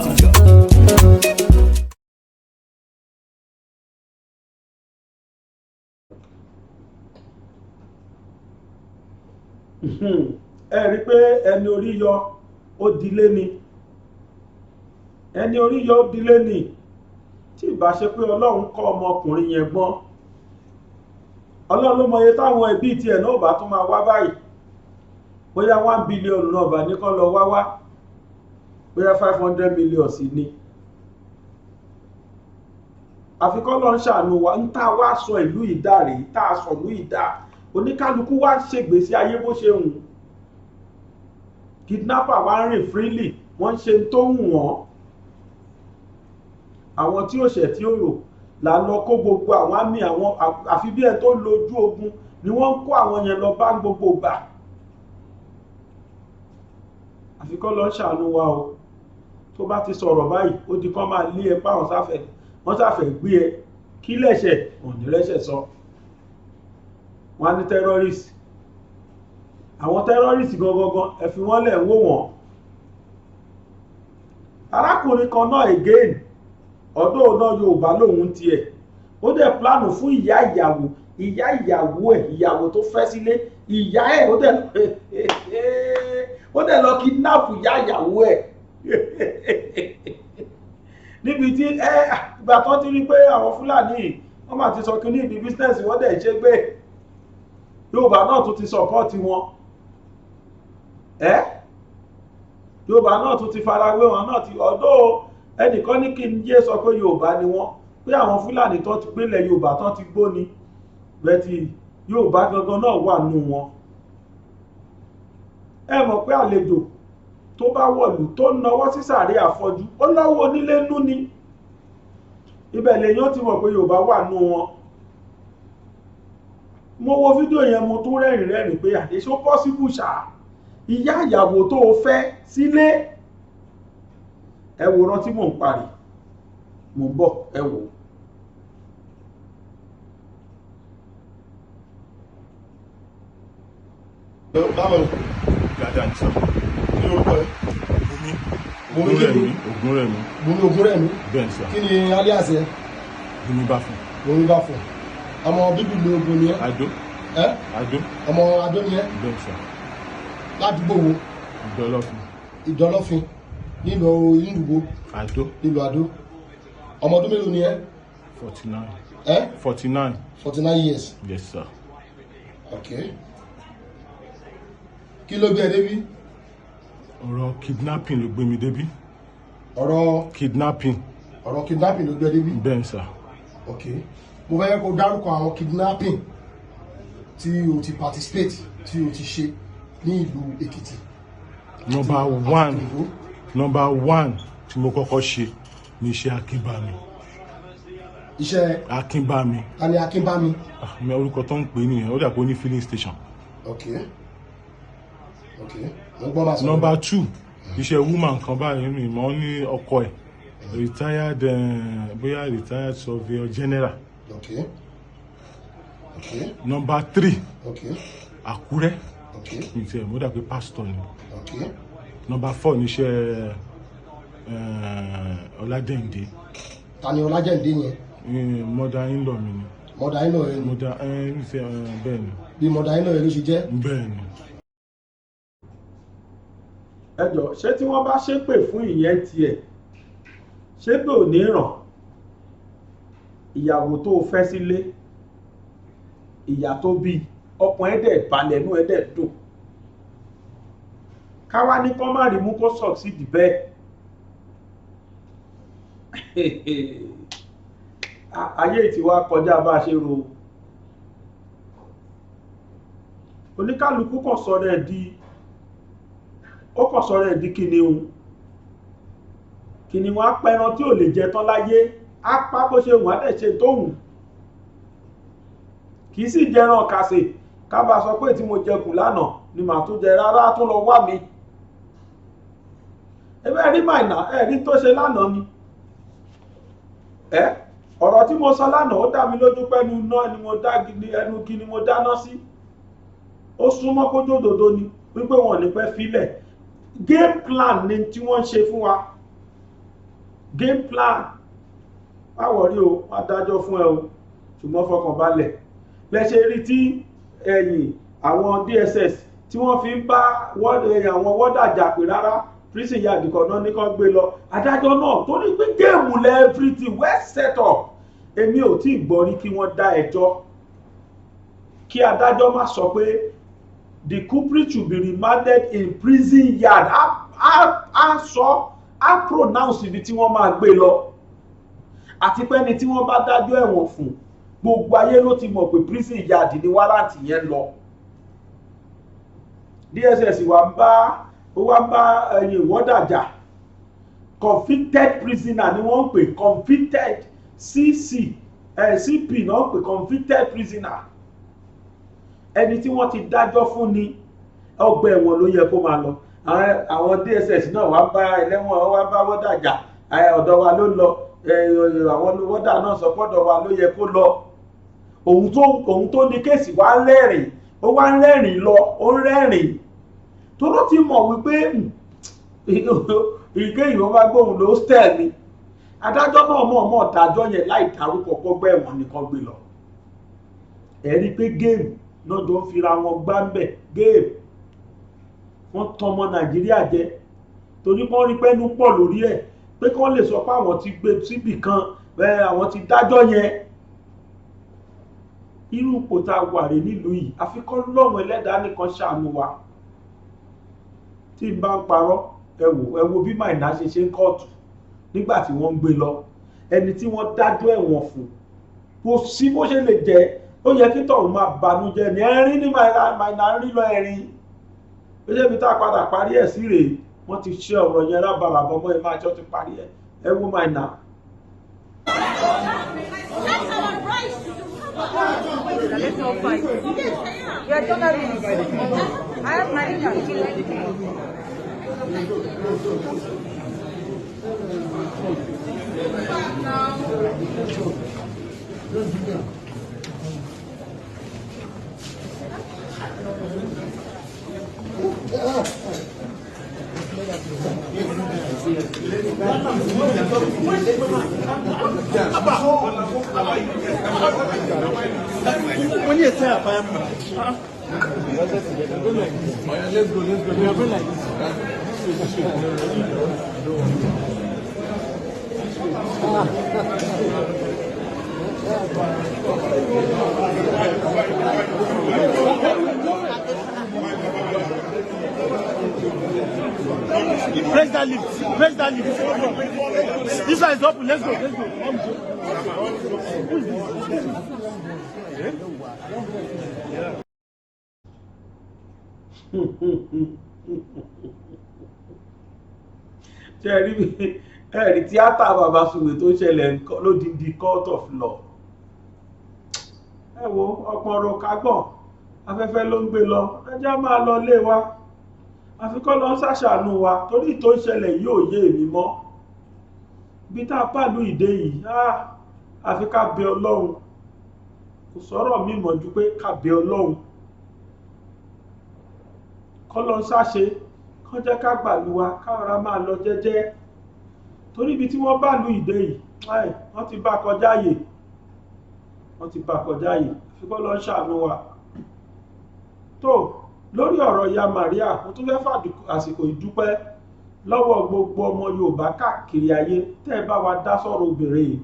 ẹ rí pé ẹni orí yọ ó dilé ni ẹni orí yọ ó dilé ni tí ìbá ṣe pé Ọlọ́run kọ́ ọmọkùnrin yẹn gbọ́n Ọlọ́run ló mọye táwọn ẹbí tiẹ̀ náà bá tún máa wá báyìí bóyá 1 billion náà bá ní kán lọ wá bóyá 500 million sí ni àfikọ́ lọ ń ṣàánú wa ń tá wá sọ ìlú ìdá rèé tá a sọ ìlú ìdá oníkálukú wá ṣègbésí ayé bó ṣe hùn kidnapper wá ń rìn freely wọ́n ń ṣe tó hùn wọ́n àwọn tí ó ṣẹ̀ tí ó rò là lọ kó gbogbo àwọn àmì àwọn àfi bí ẹ tó lójú ogun ni wọ́n ń kó àwọn yẹn lọ bá gbogbo gbà àfikọ́ lọ ń ṣàánú wa o tó bá ti sọ̀rọ̀ báyìí ó di kán máa lé ẹ páwọn wọ́n sáfẹ́ gbé ẹ kí lẹ́ṣẹ̀ òní lẹ́ṣẹ̀ sọ wọ́n ní terrorist àwọn terrorist gangan ẹ fi wọ́n lẹ̀ wò wọ́n arákùnrin kan náà again ọ̀dọ́ náà Yorùbá lòun tiẹ̀ ó dẹ̀ plánù fún ìyá ìyàwó ẹ̀ ìyàwó tó fẹ́ sílé ìyá ẹ̀ ó dẹ̀ lọ kidnap ìyá ìyàwó ẹ̀ níbi tí ìgbà tó ti rí pé àwọn Fúlàní wọ́n máa ti sọ kí ní ibi business wọ́n dẹ̀ ṣe gbé Yorùbá náà tún ti support wọn Yorùbá náà tún ti farawé wọn náà ti ọ̀dọ̀ ẹnìkan ní kí n yé sọ pé Yorùbá ni wọ́n pé àwọn Fúlàní tó ti gbélẹ̀ Yorùbá tó ti gbó ni bẹ́ẹ̀tì Yorùbá gangan náà wà nù wọn. Ẹ mọ̀ pé àlejò tó bá wọ̀lú tó nawọ́ sí sàárè àfọ́jú ó náwó onílé nú ni. Ibẹ̀ lèyàn ti mọ̀ pé Yorùbá wà nù wọn. Mo wo fídíò yẹn mo tún rẹ́rìn pé àdéṣó pọ́síbù ṣá ìyá ìyàwó tó o fẹ́ sílé. Ẹ wòran tí mò ń parí mò ń bọ̀ ẹ wò. Báwo ni? Dáadáa ní sọ. Kí ló kọ́ ẹ? Ògúnrẹ̀mí. Bùnmi Ògúnrẹ̀mí. Bẹ́ẹ̀ sọ. Kí ni alias ẹ? Bùnmi Báfún. Bùnmi Báfún. Ọmọ bíbí ìlú Ògùn ni ẹ? Adó. Ẹ? Adó. Ọmọ Adó ni ẹ? Bẹ́ẹ̀ sọ. Ládùúgbò wo? Ìdọ́lọ́fin. Ìdọ́lọ́fin. Nílùú Ìlúgbó. Adó. Nílùú Adó. Ọmọ ọdún mélòó ni ẹ? 49. Ẹ? 49. 49 years. Yes sir. Okay. Kí ló gbé ẹ débí? Ọ̀rọ̀ kidnapping ló gbé mi débí. Ọ̀rọ̀ kidnapping. Ọ̀rọ̀ kidnapping ló gbé ẹ débí? Bẹ́ẹ̀ sà. Okay. Mo fẹ́ kó dárúkọ àwọn kidnapping tí o ti participate tí o ti ṣe ní ìlú Èkìtì. Number one tí mo kọ́kọ́ ṣe ní iṣẹ́ Akínbámi. Iṣẹ́ Akínbámi. Ta ni Akínbámi? Mi orúkọ tó ń pè é nìyẹn, ó dà pé ó ní filling station. Okay. Okay. Mo gbọ́ máa sọ. Number 2 iṣẹ́ woman kan báyìí mi mọ́ ní ọkọ ẹ̀ retired bóyá retired surveyor general. Okay. Okay. Number 3 Okay. Àkúrẹ́. Okay. Mi ti ẹ̀ mo dà pé pastor ni. Okay. Number 4 níṣẹ́ Ọlájẹ́ǹdé. Ta ni Ọlájẹ́ǹdé yẹn? Mother in law mi ni. Mother in law yẹn ni. Mother bẹ́ẹ̀ ni. Bí mother in law yẹn ló ṣe jẹ́? Bẹ́ẹ̀ ni. Ẹ jọ̀ọ́ ṣé tí wọ́n bá ṣépè fún ìyẹn tiẹ̀ ṣépè ò ní ràn ìyàwó tó fẹ́ sílé ìyá tó bí ọkàn ẹ̀dẹ̀ balẹ̀ inú ẹ̀dẹ̀ dùn káwá ní kọ́ má rí mú kó succeed bẹ́ẹ̀ ayé tí wá kọjá bá a ṣe rò oníkálukú kàn sọ̀rọ̀ ẹ̀ di ó kàn sọ̀rọ̀ ẹ̀ di kìnìún kìnìún á pẹran tí ò lè jẹ tán láyé á pa bó ṣe wù á dẹ̀ ṣe tóhùn kì í sì jẹran kàsè kábà sọ pé tí mo jẹkùn lánàá ni màá tún jẹ rárá tún lọ wá mi ẹgbẹ́ rí màìnà ẹ̀rí tó ṣe lánàá ni ọ̀rọ̀ tí mo sọ lánàá ó dá mi lójú pẹ́nu náà ni mo dá ẹnu kí ni mo dáná sí ó súnmọ́ kójú òdòdó ni wípé wọn ní pẹ́ filẹ̀ game plan ni tí wọ́n ń ṣe fún wa game plan báwọ̀ rí o adájọ́ fún ẹ o ṣùgbọ́n fọkàn balẹ̀ lẹ́ṣẹ̀ rí tí ẹ̀yìn àwọn DSS tí wọ́n fi ń bá àwọn wọ́dà jà pé rárá prison yard kan náà ní kàn gbé lọ adájọ́ náà torí pé géèmù lẹ everything well set up èmi ò tí ì gbọ́ rí kí wọ́n dá ẹjọ́ kí adájọ́ má sọ pé the culprit should be remanded in prison yard á pronounce ibi tí wọ́n máa gbé lọ àti pé ẹni tí wọ́n bá dájọ́ ẹ̀wọ̀n fún gbogbo ayé ló ti mọ̀ pé prison yard ni wárántì yẹn lọ DSS wá ń bá ẹ̀yìn ìwọ́dàjà convicted prisoner ni wọ́n ń pè convicted CP náà ń pè convicted prisoner ẹni tí wọ́n ti dájọ́ fún ni ọgbà ẹ̀wọ̀n ló yẹ kó máa lọ àwọn DSS náà wá bá ẹlẹ́wọ̀n wá bá wọ́dàjà ọ̀dọ̀ wa ló lọ àwọn wọ́dà náà sọ pọ́dọ̀ wa ló yẹ kó lọ òun tó ní kéèsì wá ń rẹ́rìn ó wá ń rẹ́rìn lọ ó ń rẹ́rìn tó ló ti mọ̀ wípé ìgbé ìwọ́n bá gbóhùn ló stẹ̀ ni adájọ́ náà mọ̀ dájọ́ yẹn láì dárúkọ pọ́gbẹ́ ẹ̀wọ̀n nìkan gbé lọ ẹ̀rí pé géèmù náà jọ ń fira wọn gbá ń bẹ̀ géèmù wọ́n tàn ọmọ Nàìjíríà jẹ torí wọ́n rí pẹ́nu pọ̀ lórí ẹ̀ pé kí wọ́n lè sọ pé àwọn ti gbé síbì kan bẹ́ẹ̀ àwọn ti dájọ́ yẹn irú ipò tá a wà rè nílùú yìí àfikún lọ́wọ́ ẹlẹ́dàá nìkan ṣàánú wa tí n bá ń parọ́ ẹ wo bí Maina ṣe ń kóòtù nígbà tí wọ́n ń gbé lọ ẹni tí wọ́n dájọ́ ẹ̀wọ̀n fún kò sí bó ṣe lè jẹ́ ó yẹ kí tọ̀hún máa banújẹ́ ní ẹ̀rín ní máa rí lọ ẹ̀rín ó yẹ bí tá a padà parí ẹ̀ sí rèé wọ́n ti ṣe ọ̀rọ̀ yẹn lábàràbọ̀ mọ́ ẹ máa jọ ti parí ẹ̀ ẹ wo máa nà. Let's not fight. You're a journalist. I have my When you say let's go. We are going like this. Press that lift. Press that lift. This one is open. Let's go. Let's go. ṣe rí tíátà bàbá Suwe tó ṣẹlẹ̀ lódìdí court of law. Ẹ wo ọ̀pọ̀ ọ̀rọ̀ kágbọ̀n afẹ́fẹ́ ló ń gbé lọ ẹjẹ́ máa lọ lé wa àfikọ́ lọ ṣàṣàánú wa torí tó ń ṣẹlẹ̀ yóò yé èmi mọ́ bí tá a pàlú ìdè yìí àfi ká bẹ Ọlọ́run kò sọ̀rọ̀ mímọ̀ ju pé ká bẹ Ọlọ́run kọ́lọ́ ṣáṣe kán jẹ́ ká gbàlúwa káwọ́ra máa lọ jẹ́jẹ́ torí ibi tí wọ́n bá lu ìdè yìí wọ́n ti bá kọjá yè àfikọ́ lọ ṣàánú wa tó lórí ọ̀rọ̀ ìyá Maria mo tún fẹ́ fàdí àsìkò ìdúpẹ́ lọ́wọ́ gbogbo ọmọ Yorùbá káàkiri ayé tẹ́ ẹ bá wa dá sọ̀rọ̀ obìnrin yìí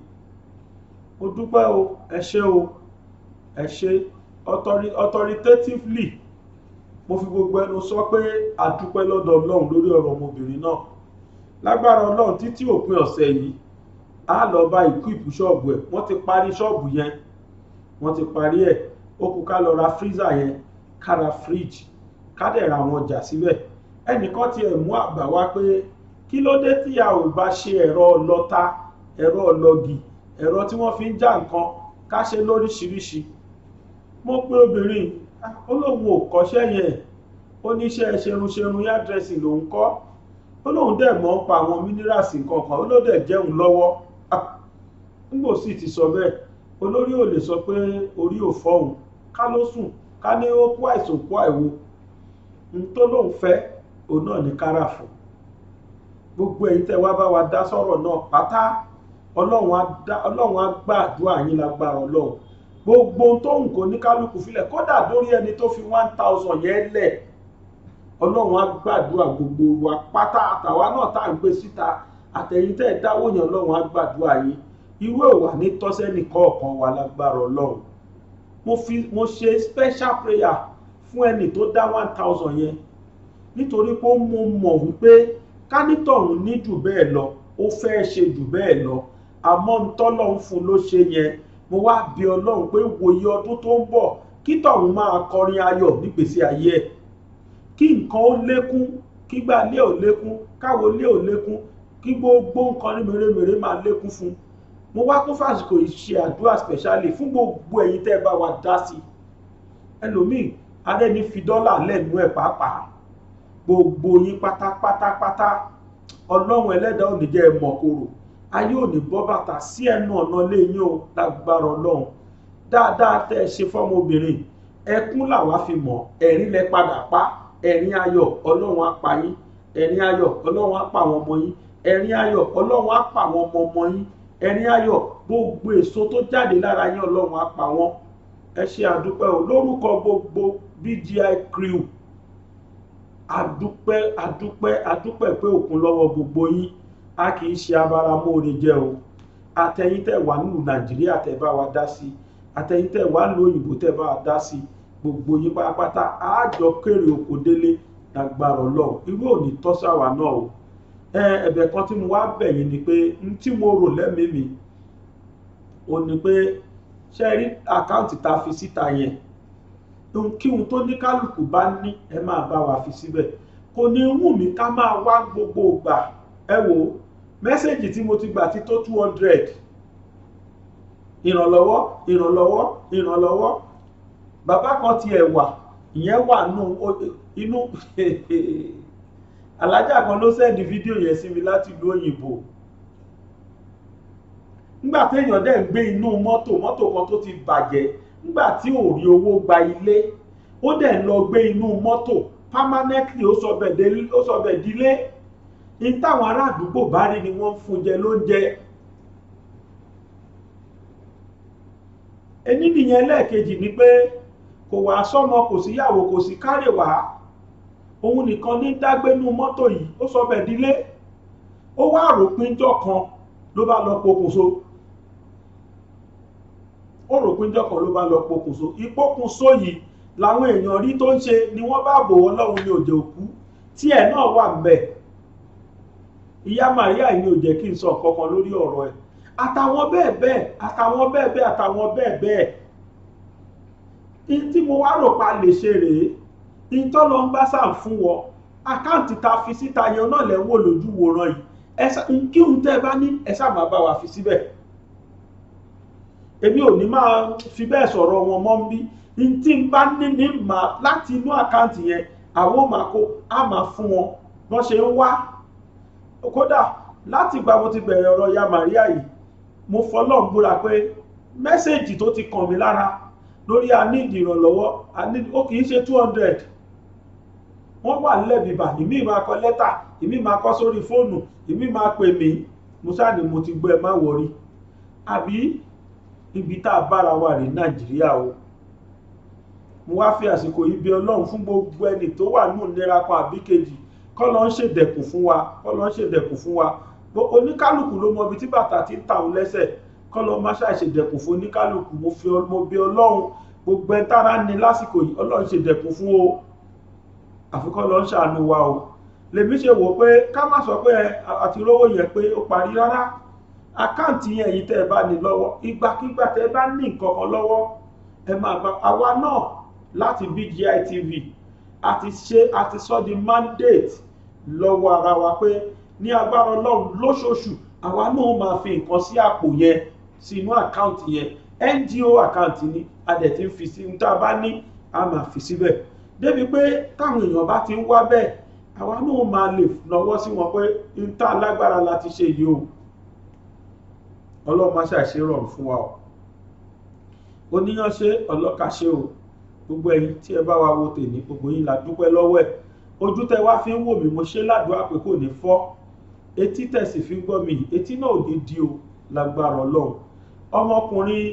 mo dúpẹ́ o ẹ ṣé authoritatively mo fi gbogbo ẹnu sọ pé a dúpẹ́ lọ́dọ̀ Ọlọ́run lórí ọ̀rọ̀ ọmọbìnrin náà lágbára Ọlọ́run títí òpin ọ̀sẹ̀ yìí a lọ bá equip ṣọ́ọ̀bù ẹ̀ wọ́n ti parí ṣọ́ọ̀bù yẹn wọ́n ti parí ẹ̀ ó kù ká lọ ra freezer yẹn ká ra fridge ká dẹ̀ ra àwọn ọjà síbẹ̀ ẹnìkan ti ẹ̀ mú àbá wá pé kí ló dé tí a ò bá ṣe ẹ̀rọ ọlọ́ta ẹ̀rọ ọlọ́gì ẹ̀rọ tí wọ́n fi ń já nǹkan ká ṣe lóríṣiríṣi mo pé obìnrin ó lóun ò kọ́ṣẹ́ yẹn ó níṣẹ́ ṣerunṣerun yádrẹ́sì lòun kọ́ ó lóun dẹ̀ mọ̀ ń pa àwọn mínírààsì kankan ó ló dẹ̀ jẹun lọ́wọ́ nígbò sì ti sọ bẹ́ẹ̀ olórí ò lè sọ pé orí ò fọ́hùn ká ló sùn ká ní ó kú àìsàn kú àìwo n tó lóun fẹ́ òun náà ní kára fún gbogbo èyí tẹ́ wá bá wa dá sọ̀rọ̀ náà pátá Ọlọ́run á gbàdúrà yín lágbára Ọlọ́run gbogbo tóun kò ní kálukú filẹ̀ kódà lórí ẹni tó fi 1000 yẹn lẹ̀ Ọlọ́run á gbàdúrà gbogbo wa pátá àtàwa náà tá à ń gbé síta àtẹ̀yìn tẹ́ ẹ̀ dáwọ́ yẹn Ọlọ́run á gbàdúrà yín irú ìwà ní tọ́sẹ́nì kọ̀ọ̀kan wa lágbára Ọlọ́run mo ṣe special prayer fún ẹni tó dá 1000 yẹn nítorí pé mo mọ̀ wípé kánítọ̀hún ní jù bẹ́ẹ̀ lọ ó fẹ́ ṣe jù bẹ́ẹ̀ lọ àmọ́ ń tọ́lọ́run fún ló ṣe yẹn mo wá bí Ọlọ́run pé wòye ọdún tó ń bọ̀ kí tọ̀hún máa kọrin ayọ̀ nígbésí ayé ẹ̀ kí nǹkan ó lékún kígbà lé ò lékún káwo lé ò lékún kí gbogbo nǹkan ní mèremère máa lékún fún mo wá kún fásitì yìí ṣe àdúrà specially fún gbogbo ẹ̀yin tẹ́ bá wa dá sí ẹlòmíì adẹ́ni fi dọ́là lẹ́nu ẹ̀ pàápàá gbogbo yín pátápátápátá Ọlọ́run ẹlẹ́dàá ò ní jẹ́ ẹ mọ̀ kóró ayé ò ní bọ́ bàtà sí ẹnu ọ̀nà lé yín o lágbára Ọlọ́run dáadáa tẹ́ ẹ ṣe fọ́mọbìnrin ẹkún làwa fi mọ̀ ẹ̀rín lẹ padà pa ẹ̀rín ayọ̀ Ọlọ́run á pa yín ẹ̀rín ayọ̀ Ọlọ́run á pa àwọn ọmọ yín ẹ̀rín ayọ̀ Ọlọ́run á pa àwọn ọmọ yín ẹ̀rín ayọ̀ gbogbo èso tó jáde lára yín Ọlọ́run á pa wọ́n ẹ ṣe àdúpẹ́ o lórúkọ gbogbo BGI crew àdúpẹ́ pé òkun lọ́wọ́ gbogbo yín a kì í ṣe abáramóore jẹ́ o àtẹ̀yin tẹ́ wà nínú Nàìjíríà tẹ́ bá wa dá sí àtẹ̀yin tẹ́ wà ní òyìnbó tẹ́ bá wa dá sí gbogbo yín pátápátá àjọ kéré oko délé lágbára Ọlọ́run irú òní tọ́sàwà náà o ẹ̀bẹ̀ kan tí mo wá bẹ̀ yín ni pé n tí mo rò lẹ́mìí mi ò ní pé ṣe rí àkáǹtì tá a fi síta yẹn ohunkíhun tó ní kálukú bá ní ẹ máa bá wa fi síbẹ̀ kò ní wù mí ká máa wá gbogbo ìgbà ẹ wò mẹ́sẹ̀gì tí mo ti gbà ti tó 200 ìrànlọ́wọ́ bàbá kan ti ẹ̀ wà ìyẹn wà inú alájà kan ló sẹ́ndì fídíò yẹn sí mi láti ìlú òyìnbó nígbà téèyàn dẹ̀ ń gbé inú mọ́tò kan tó ti bàjẹ́ nígbà tí ò rí owó gba ilé ó dẹ̀ ń lọ gbé inú mọ́tò permanently ó sọ bẹ̀ dílé ní táwọn ará àdúgbò bá rí ni wọ́n fún jẹ lóúnjẹ. ẹni nìyẹn lẹ́ẹ̀kejì ni pé kò wá sọ́mọ kò síyàwó kò sí kárè wá òun nìkan ní dágbénú mọ́tò yìí ó sọ bẹ̀ dílé ó wá ròpinjọ́ kan ló bá lọ pokùnso ìpokùnso yìí làwọn èèyàn rí tó ń ṣe ni wọ́n bá bò wọ́n lọ́hùn ní òjò òkú tí ẹ̀ náà wà ń bẹ̀ ìyá Maria yìí ò jẹ́ kí n sọ kankan lórí ọ̀rọ̀ ẹ̀ àtàwọn bẹ́ẹ̀ bẹ́ẹ̀ tí mo wá rò pa lè ṣe rèé ìtọ́lọ ń bá sáà fún wọ àkáǹtì ta fi síta yẹn náà lẹ́wọ́ lójú wòran yìí kí n tẹ́ bá ní ẹ sáà máa bá wa fi síbẹ̀ èmi ò ní máa fi bẹ́ẹ̀ sọ̀rọ̀ wọn mọ́ ń bí tí n bá ní máa láti inú àkáǹtì yẹn àwọn máa kó a máa fún wọn wọ́n ṣe ń wá kódà láti gba mo ti bẹ̀rẹ̀ ọ̀rọ̀ ya Maria yìí mo fọlọ́n búra pé mẹ́sẹ̀jì tó ti kàn mí lára lórí anídìí ìrànlọ́wọ́ ó kì í ṣe 200 wọ́n wà lẹ́bìbà ìmí máa kọ lẹ́tà ìmí máa kọ sórí fóònù ìmí máa pè mí musa ni mo ti gbọ́ ẹ má wọrí àbí ibi tá a bára wà ní Nàìjíríà o mo wá fi àsìkò yìí bí Ọlọ́run fún gbogbo ẹni tó wà ní ìnira kan àbí kejì kọ́ ló ń ṣèdẹ̀kùn fún wa oníkálùkù ló mọ ibi tí bàtà ti ń ta òun lẹ́sẹ̀ kọ́ ló má ṣàìṣèdẹ̀kùn fún oníkálùkù mo bí Ọlọ́run gbogbo ẹ̀ tára ní lásìkò yìí Ọlọ́run ṣèdẹ̀kùn fún o àfikọ́ ló ń ṣàánú wa o lèmi ṣe wò pé ká má sọ pé àti rówó yẹn pé ó parí rárá àkáǹtì yẹn yìí tẹ́ ẹ bá ní lọ́wọ́ ìgbàkigbà tẹ́ ẹ bá ní nǹkan kan lọ́wọ́ ẹ máa gba àwa náà láti BGI TV àti sọ di mandate lọ́wọ́ ara wa pé ní agbára Ọlọ́run lóṣooṣù àwa náà máa fi nǹkan sí àpò yẹn sínú àkáǹtì yẹn NGO àkáǹtì ni a dẹ̀ ti ń fi sí tá a bá ní a máa fi síbẹ̀ débi pé táwọn èèyàn bá ti ń wá bẹ́ẹ̀ àwa náà máa lè lọ́wọ́ sí wọn pé n tá lágbára láti ṣe yìí o Ọlọ́run má ṣàṣe rọrùn fún wa o oníyànṣe ọlọ́kàṣe o gbogbo ẹ̀yin tí ẹ bá wa wo tèmi gbogbo yín la dúpẹ́ lọ́wọ́ ẹ̀ ojú tẹ wá fi ń wò mí mo ṣe ládùúgbà pé kò ní fọ́ etí tẹ̀sí fi ń gbọ́ mi etí náà ò ní di o lágbára Ọlọ́run ọmọkùnrin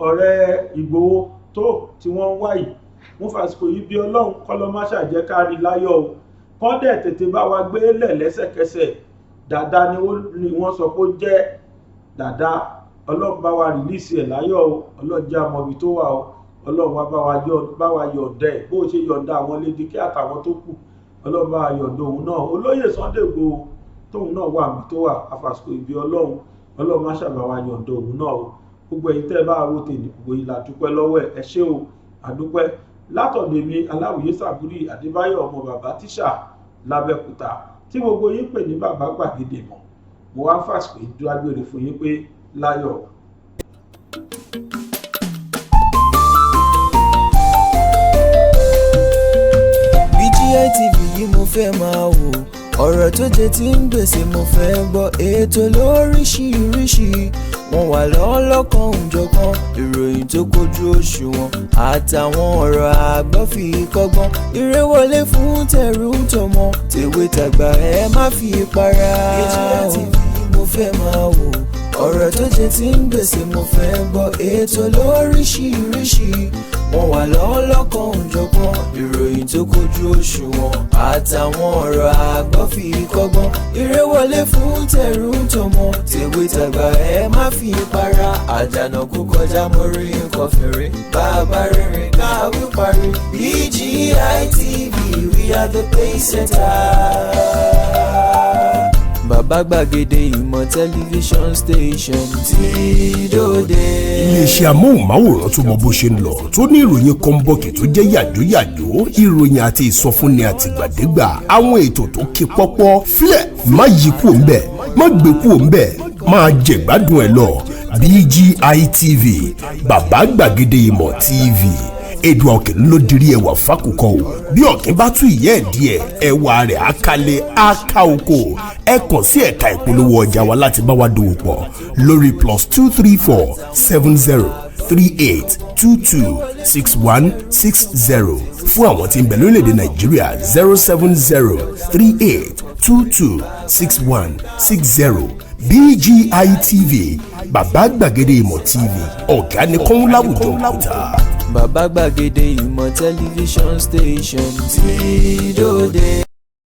ọ̀rẹ́ Ìgbòho tó tí wọ́n ń wá yìí mo fàsìkò yìí bí Ọlọ́run kọ́lọ́ má ṣàjẹ́ kárí láyọ̀ o kọ́ dẹ̀ tètè bá wa gbé lẹ̀ lẹ́sẹ̀kẹsẹ̀ Dàda ni wọ́n sọ pé ó jẹ́ Dàda Ọlọ́run bá wa rìlíìsì ẹ̀ láyọ̀ o Ọlọ́run jẹ́ àmọ́bi tó wà o Ọlọ́run wá bá wa yọ̀ǹda ẹ̀ bó ṣe yọ̀ǹda àwọn Lédìkẹ́ àtàwọn tó kù Ọlọ́run bá wa yọ̀ǹda òun náà olóyè Sunday Igboho tóun náà wà mí tó wà afàsìkò ìbí Ọlọ́run má ṣàbà wa yọ̀ǹda òun náà o gbogbo ẹ̀yin tẹ́ bá wo tèmi gbogbo yìí la dúpẹ́ lọ́wọ́ ẹ̀ ẹ ṣé o àdúpẹ́ látọ̀dọ̀ mi Aláwìyé Sàbúrì Adébáyọ̀ ọmọ bàbá tíṣà l'Abẹ́òkúta tí gbogbo yín pè ní bàbá gbàgede mọ̀ mo wá fàsìkò ìdúrágbére fún yín pé láyọ̀. BGI TV yìí mo fẹ́ máa wò ọ̀rọ̀ tó jẹ tí ń gbèsè mo fẹ́ gbọ́ ètò lóríṣiríṣi wọ́n wà lọ́lọ́kan òjọ̀kan ìròyìn tó kojú òṣùwọ̀n àtàwọn ọ̀rọ̀ àgbọ́ fi kọ́gbọ́n eré wọlé fún tẹ̀rù tọmọ tèwe tàgbà ẹ má fi para. BGI TV mo fẹ́ máa wò ọ̀rọ̀ tó jẹ tí ń gbèsè mo fẹ́ gbọ́ ètò lóríṣiríṣi wọ́n wà lọ́lọ́kan òjọ̀kan ìròyìn tó kojú òṣùwọ̀n àtàwọn ọ̀rọ̀ àgbọ́ fi kọ́gbọ́n eré wọlé fún tẹ̀rù tọmọ tèwe tàgbà ẹ má fi para àdànà kó kọjá mórí nǹkan fèrè bàbá rere káwí parí BGI TV we are the pace setter. bàbá gbàgede ìmọ̀ tẹlifíṣọ̀n station tí dòde. iléeṣẹ́ amóhùnmáwòrán tó mọ bó ṣe ń lọ tó ní ìròyìn kọ́ńbọ̀kì tó jẹ́ yàjóyàjó ìròyìn àti ìsọfúnni àtìgbàdégbà àwọn ètò tó ké pọ́pọ́ filẹ̀ má yí kúò ń bẹ̀ má gbé kúò ń bẹ̀ máa jẹ̀gbádùn ẹ̀ lọ BGI TV bàbá gbàgede ìmọ̀ TV èdè ọ̀kìn ló dirí ẹwà fákòkò o bí ọ̀kìn bá tú ìyẹ́ ẹ̀ díẹ̀ ẹwà rẹ̀ àkàlẹ̀ àkà oko ẹ kàn sí ẹ̀ka ìpolówó ọjà wa láti bá wa dòwò pọ̀ lórí +234 70 38 22 61 60 fún àwọn tí ń bẹ lórílẹ̀‐èdè Nàìjíríà 070 38 22 61 60 BGI TV bàbá gbàgede ìmọ̀ TV ọ̀gá ni kọ́ń láwùjọ òkúta. bàbá gbàgede ìmọ̀ tẹlifíṣọ̀n station tí dòde.